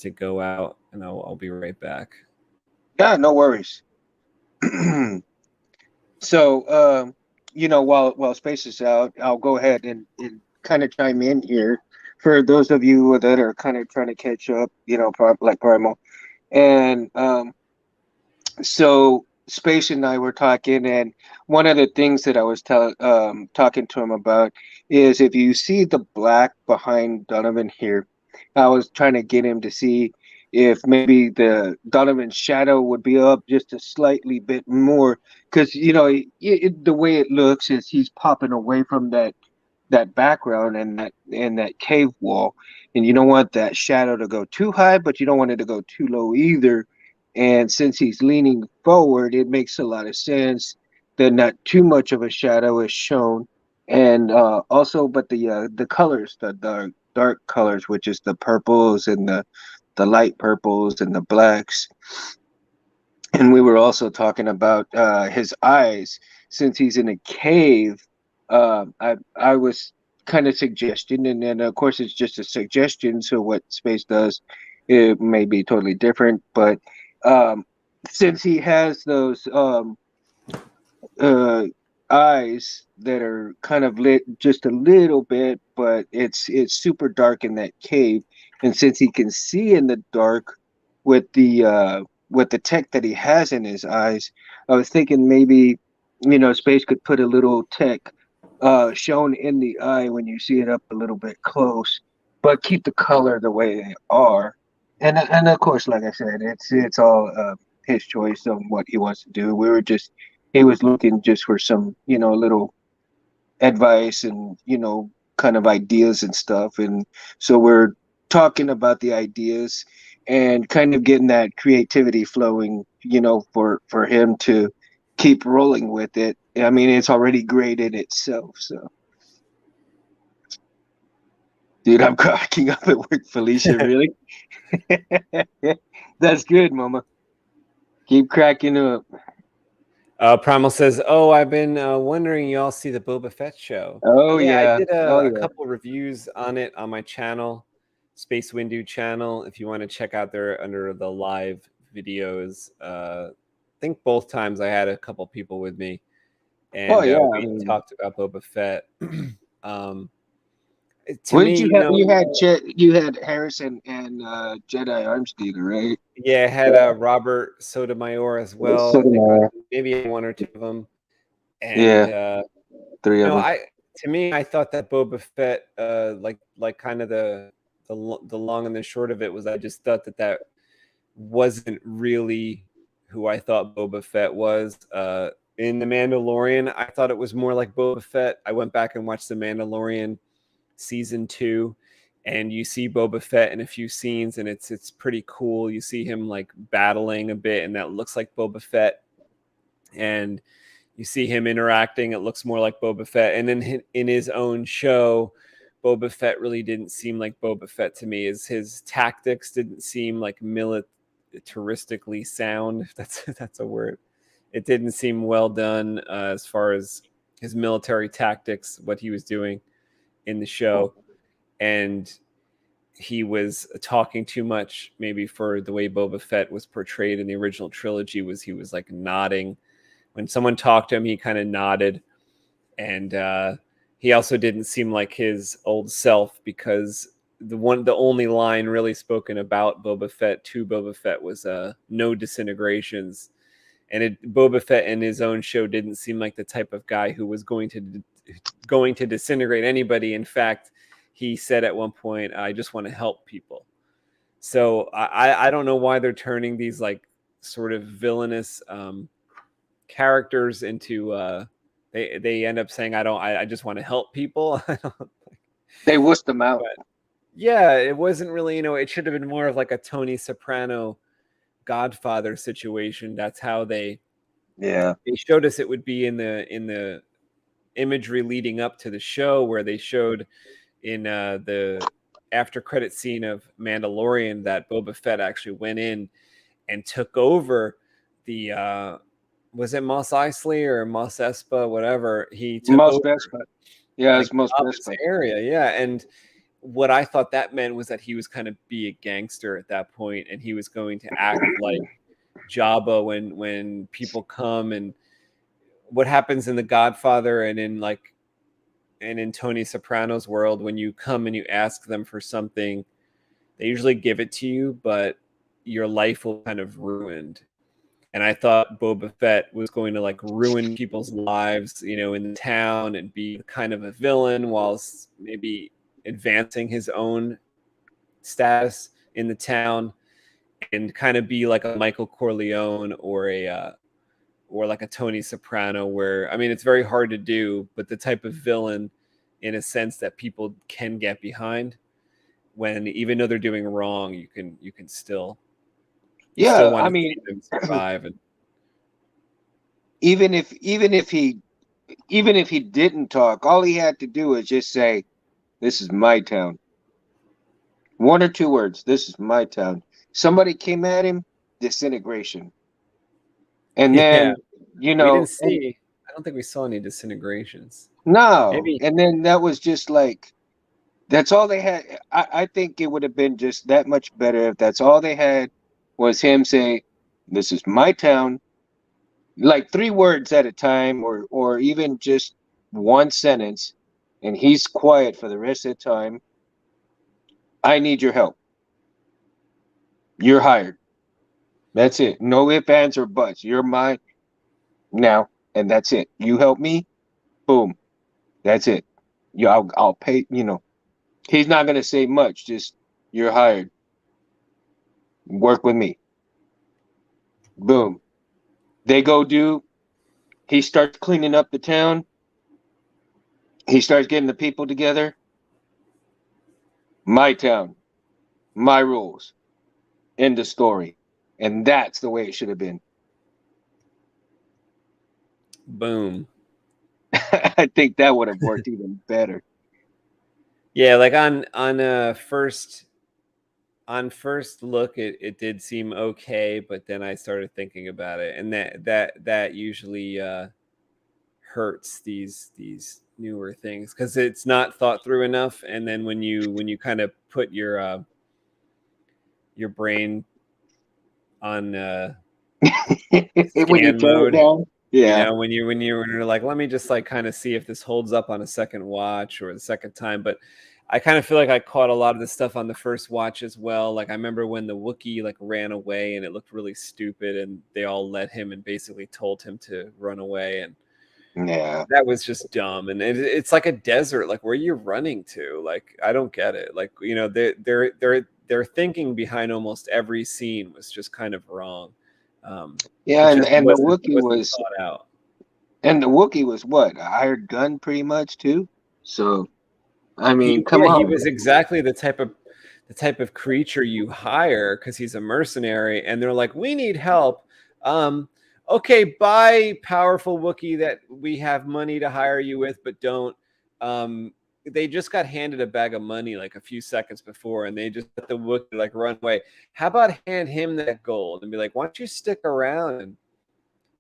go out, and I'll be right back. Yeah, no worries. So, while Space is out, I'll go ahead and kind of chime in here for those of you that are kind of trying to catch up, like Primal. And so Space and I were talking, and one of the things that I was talking to him about is if you see the black behind Donovan here, I was trying to get him to see if maybe the Donovan's shadow would be up just a slightly bit more, because the way it looks is he's popping away from that background and that cave wall, and you don't want that shadow to go too high, but you don't want it to go too low either. And since he's leaning forward, it makes a lot of sense that not too much of a shadow is shown. And also, but the colors, the dark colors, which is the purples and the light purples and the blacks. And we were also talking about his eyes, since he's in a cave. I was kind of suggesting, and then of course it's just a suggestion. So what Space does, it may be totally different. But since he has those eyes that are kind of lit just a little bit, but it's super dark in that cave, and since he can see in the dark with the tech that he has in his eyes, I was thinking maybe Space could put a little tech shown in the eye when you see it up a little bit close, but keep the color the way they are. And of course, like I said, it's all his choice on what he wants to do. He was looking just for some little advice and kind of ideas and stuff, and so we're talking about the ideas and kind of getting that creativity flowing, for him to keep rolling with it. I mean, it's already great in itself. So, dude, I'm cracking up at work, Felicia. Really? That's good, Mama. Keep cracking up. Primal says, "Oh, I've been wondering, y'all see the Boba Fett show?" Oh Yeah, yeah. I did a couple reviews on it on my channel, Space Windu channel. If you want to check out there under the live videos, I think both times I had a couple people with me, and we talked about Boba Fett. To What me, did you have? You had Harrison and Jedi Armstead, right? yeah, I had Robert Sotomayor as well. Sotomayor. Maybe one or two of them, and Yeah, three of them. To me, I thought that Boba Fett, like kind of the long and the short of it was, I just thought that wasn't really who I thought Boba Fett was. In The Mandalorian, I thought it was more like Boba Fett. I went back and watched The Mandalorian season 2, and you see Boba Fett in a few scenes, and it's pretty cool. You see him like battling a bit, and that looks like Boba Fett. And you see him interacting, it looks more like Boba Fett. And then in his own show, Boba Fett really didn't seem like Boba Fett to me. His tactics didn't seem like militaristically sound, if that's a word. It didn't seem well done as far as his military tactics, what he was doing in the show. And he was talking too much, maybe for the way Boba Fett was portrayed in the original trilogy. He was like nodding. When someone talked to him, he kind of nodded. And he also didn't seem like his old self, because the only line really spoken about Boba Fett to Boba Fett was no disintegrations. And Boba Fett in his own show didn't seem like the type of guy who was going to disintegrate anybody. In fact, he said at one point, "I just want to help people." So I don't know why they're turning these like sort of villainous characters into they end up saying, I just want to help people. They wussed them out. But yeah, it wasn't really, it should have been more of like a Tony Soprano Godfather situation. That's how they showed us it would be in the imagery leading up to the show, where they showed in the after credit scene of Mandalorian that Boba Fett actually went in and took over the was it Mos Eisley or Mos Espa, whatever. He took Mos over Espa. Yeah, it's like Mos Jabba's Espa. area. Yeah. And what I thought that meant was that he was kind of be a gangster at that point, and he was going to act like Jabba when people come. And what happens in The Godfather and in Tony Soprano's world, when you come and you ask them for something, they usually give it to you, but your life will kind of ruined. And I thought Boba Fett was going to like ruin people's lives, in the town, and be kind of a villain whilst maybe advancing his own status in the town, and kind of be like a Michael Corleone or like a Tony Soprano, where, I mean, it's very hard to do, but the type of villain in a sense that people can get behind, when even though they're doing wrong, you can still want to see them survive. And even if he didn't talk, all he had to do was just say, "This is my town." One or two words. "This is my town." Somebody came at him, disintegration. And then, we didn't see. I don't think we saw any disintegrations. No. Maybe. And then that was just like, that's all they had. I think it would have been just that much better if that's all they had was him say, "This is my town," like 3 words at a time, or even just one sentence, and he's quiet for the rest of the time. "I need your help. You're hired." That's it. No ifs, ands, or buts. You're mine now, and that's it. You help me, boom. That's it. I'll pay. He's not gonna say much. Just, "You're hired. Work with me." Boom. They go do. He starts cleaning up the town. He starts getting the people together. My town, my rules. End of story. And that's the way it should have been. Boom. I think that would have worked even better. Yeah, like on first look, it did seem okay, but then I started thinking about it, and that usually hurts these newer things, because it's not thought through enough. And then when you kind of put your brain on scan mode, yeah, when you're like, let me just like kind of see if this holds up on a second watch or the second time. But I kind of feel like I caught a lot of the stuff on the first watch as well. Like I remember when the Wookiee like ran away and it looked really stupid, and they all let him and basically told him to run away, and yeah, that was just dumb. And it's like a desert. Like, where are you running to? Like, I don't get it. Like, their thinking behind almost every scene was just kind of wrong. yeah, and the Wookiee was thought out. And the Wookiee was what? A hired gun, pretty much too. So, I mean, come on. He was exactly the type of creature you hire because he's a mercenary, and they're like, "We need help. Okay, bye, powerful Wookiee that we have money to hire you with, but don't." They just got handed a bag of money like a few seconds before, and they just let the Wookiee like run away. How about hand him that gold and be like, "Why don't you stick around and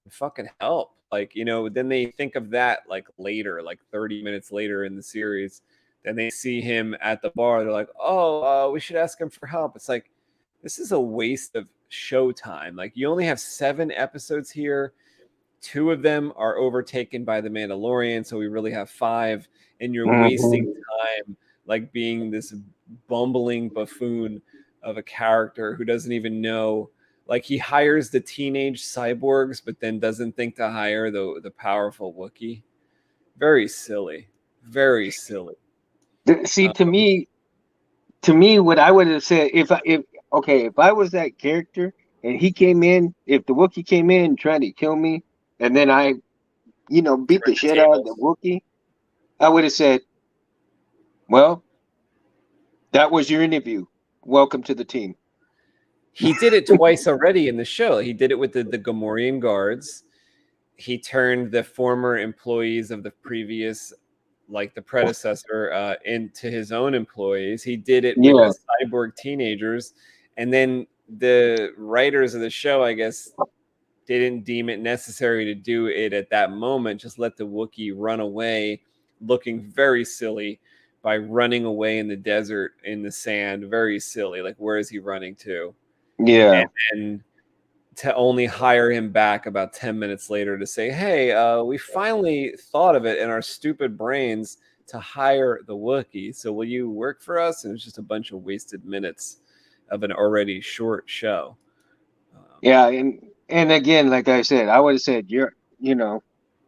fucking help?" Like, then they think of that like later, like 30 minutes later in the series. Then they see him at the bar. They're like, "Oh, we should ask him for help." It's like, this is a waste of showtime. Like, you only have 7 episodes here. 2 of them are overtaken by the Mandalorian, so we really have 5, and you're wasting time like being this bumbling buffoon of a character who doesn't even know Like he hires the teenage cyborgs, but then doesn't think to hire the powerful Wookiee. Very silly. Very silly. See, to me, what I would have said if I was that character and he came in, if the Wookiee came in trying to kill me, and then I, beat the Turn the shit out of the tables. Wookiee, I would have said, "Well, that was your interview. Welcome to the team." He did it twice already in the show. He did it with the Gamorrean guards. He turned the former employees of the previous, like the predecessor, into his own employees. He did it with Yeah, the cyborg teenagers. And then the writers of the show, I guess, didn't deem it necessary to do it at that moment. Just let the Wookiee run away, looking very silly by running away in the desert, in the sand. Very silly. Like, where is he running to? yeah, And to only hire him back about 10 minutes later to say, hey, we finally thought of it in our stupid brains to hire the Wookiee. So will you work for us? And it's just a bunch of wasted minutes of an already short show. yeah, and again, like I said, I would have said,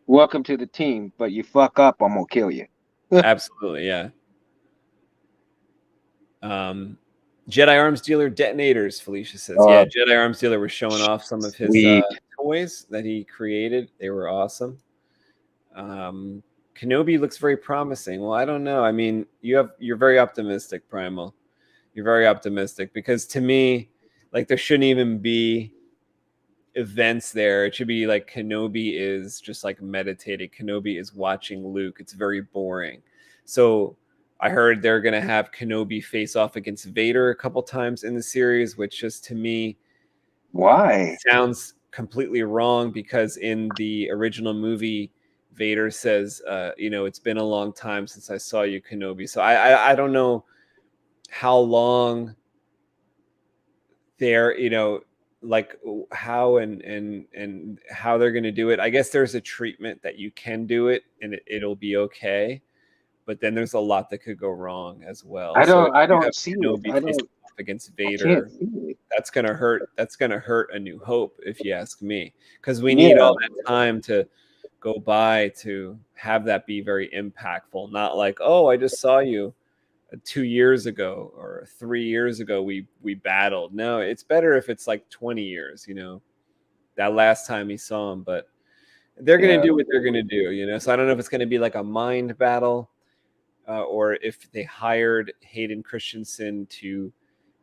welcome to the team, but you fuck up, I'm gonna kill you. Absolutely, yeah. Jedi Arms Dealer detonators, Felicia says. Yeah, Jedi Arms Dealer was showing off some of his Sweet. toys that he created. They were awesome. Kenobi looks very promising. Well, I don't know. I mean, you're very optimistic, Primal. You're very optimistic because to me, like there shouldn't even be events there. It should be like Kenobi is just like meditating. Kenobi is watching Luke. It's very boring. So I heard they're going to have Kenobi face off against Vader a couple times in the series, which just to me Why? sounds completely wrong because in the original movie, Vader says, it's been a long time since I saw you, Kenobi. So I don't know how long they're, like how and how they're going to do it. I guess there's a treatment that you can do it and it'll be okay. But then there's a lot that could go wrong as well. I So don't see it. I face don't. off against I Vader, can't see it. that's gonna hurt. That's gonna hurt A New Hope, if you ask me, because we need Yeah. all that time to go by to have that be very impactful. Not like, oh, I just saw you 2 years ago or 3 years ago. We battled. No, it's better if it's like 20 years. That last time he saw him, but they're gonna do what they're gonna do. So I don't know if it's gonna be like a mind battle. Or if they hired Hayden Christensen to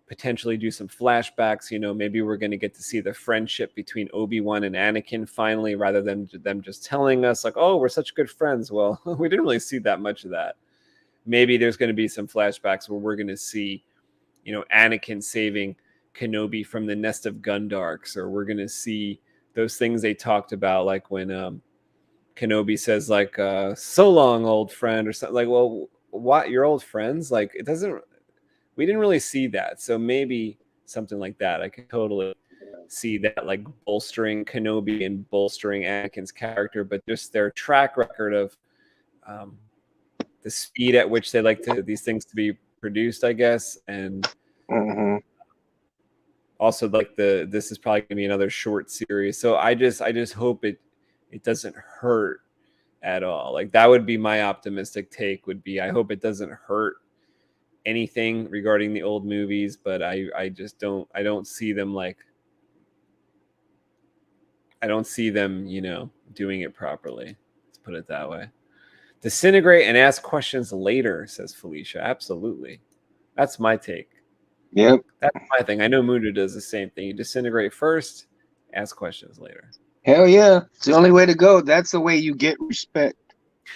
potentially do some flashbacks, maybe we're going to get to see the friendship between Obi-Wan and Anakin finally, rather than them just telling us like, oh, we're such good friends. Well, we didn't really see that much of that. Maybe there's going to be some flashbacks where we're going to see, Anakin saving Kenobi from the nest of Gundarks, or we're going to see those things they talked about, like when Kenobi says like, so long, old friend, or something like, well, what, you're old friends? Like, we didn't really see that. So maybe something like that. I could totally see that, like bolstering Kenobi and bolstering Anakin's character, but just their track record of the speed at which they like these things to be produced, I guess. And also like this is probably gonna be another short series. So I just hope it doesn't hurt at all. Like that would be my optimistic take, would be I hope it doesn't hurt anything regarding the old movies, but I just don't see them like, I don't see them, doing it properly. Let's put it that way. Disintegrate and ask questions later, says Felicia. Absolutely. That's my take. Yep. That's my thing. I know Muda does the same thing. You disintegrate first, ask questions later. Hell yeah. It's the only way to go. That's the way you get respect.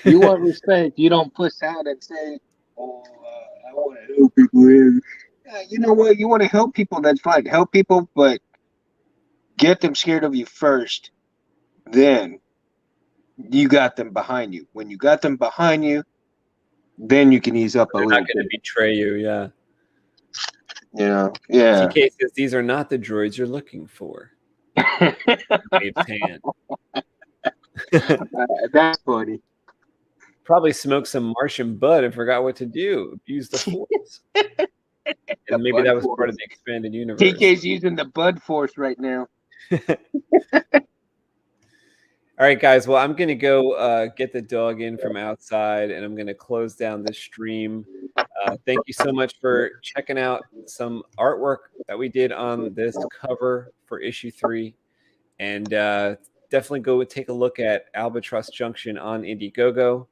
You want respect. You don't push out and say, oh, I want to help people. Yeah, you know what? You want to help people. That's fine. Help people, but get them scared of you first. Then you got them behind you. When you got them behind you, then you can ease up a They're little not going to bit. betray you, yeah. Yeah. TK says these are not the droids you're looking for. Waves hand. That's funny. Probably smoked some Martian bud and forgot what to do. Abuse the force. and maybe that was part of the expanded universe. TK's using the Bud Force right now. All right, guys. Well, I'm going to go get the dog in from outside, and I'm going to close down this stream. Thank you so much for checking out some artwork that we did on this cover for issue 3. And definitely go take a look at Albatross Junction on Indiegogo.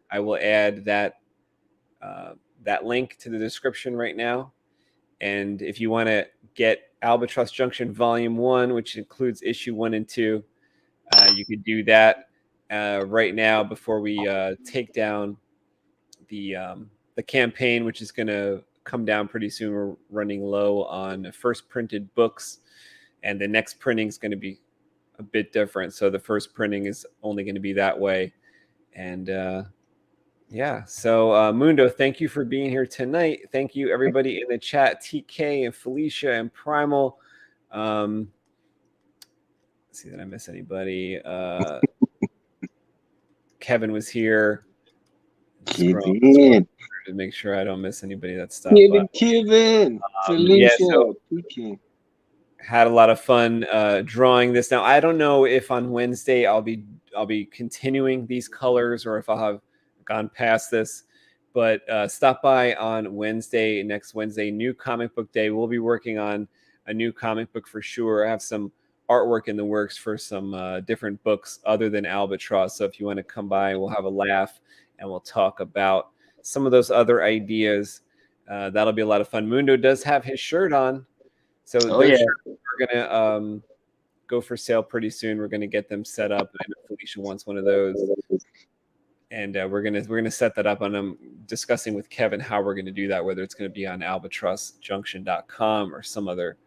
I will add that link to the description right now. And if you want to get Albatross Junction Volume 1, which includes issue 1 and 2, you could do that right now before we take down the campaign, which is going to come down pretty soon. We're running low on first printed books, and the next printing is going to be a bit different. So the first printing is only going to be that way. And yeah, so Mundo, thank you for being here tonight. Thank you, everybody in the chat, TK and Felicia and Primal. Let's see, did I miss anybody? Kevin was here. Kevin. To make sure I don't miss anybody that stopped by. Kevin, Felicia, yeah, so TK. had a lot of fun drawing this. Now I don't know if on Wednesday I'll be continuing these colors or if I'll have gone past this, but stop by on Wednesday, next Wednesday, New Comic Book Day. We'll be working on a new comic book for sure. I have some artwork in the works for some different books other than Albatross. So if you want to come by, we'll have a laugh and we'll talk about some of those other ideas. That'll be a lot of fun. Mundo does have his shirt on. So those shirts are going to go for sale pretty soon. We're going to get them set up. I know Felicia wants one of those. And we're gonna set that up. And I'm discussing with Kevin how we're going to do that, whether it's going to be on albatrossjunction.com or some other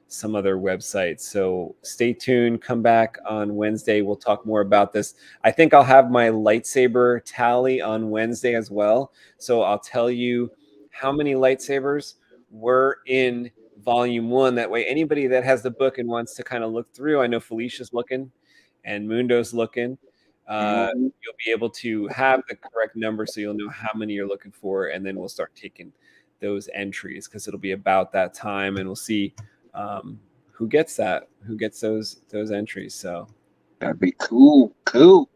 website. So stay tuned. Come back on Wednesday. We'll talk more about this. I think I'll have my lightsaber tally on Wednesday as well. So I'll tell you how many lightsabers were in Volume 1. That way, anybody that has the book and wants to kind of look through, I know Felicia's looking and Mundo's looking. You'll be able to have the correct number so you'll know how many you're looking for, and then we'll start taking those entries because it'll be about that time, and we'll see who gets those entries. So that'd be cool. Or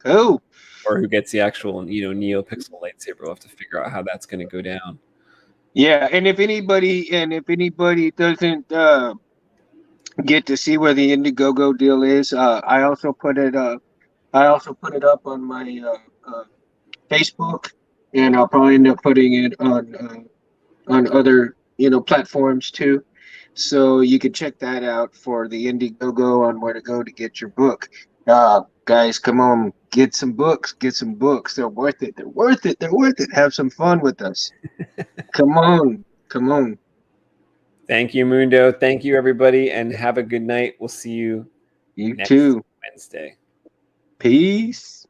who gets the actual NeoPixel lightsaber. We'll have to figure out how that's going to go down. Yeah, and if anybody doesn't get to see where the Indiegogo deal is, I also put it up on my Facebook, and I'll probably end up putting it on other platforms too. So you can check that out for the Indiegogo on where to go to get your book. Guys, come on, get some books. They're worth it. Have some fun with us. Come on. Thank you, Mundo. Thank you, everybody, and have a good night. We'll see you You next too. Wednesday. Peace.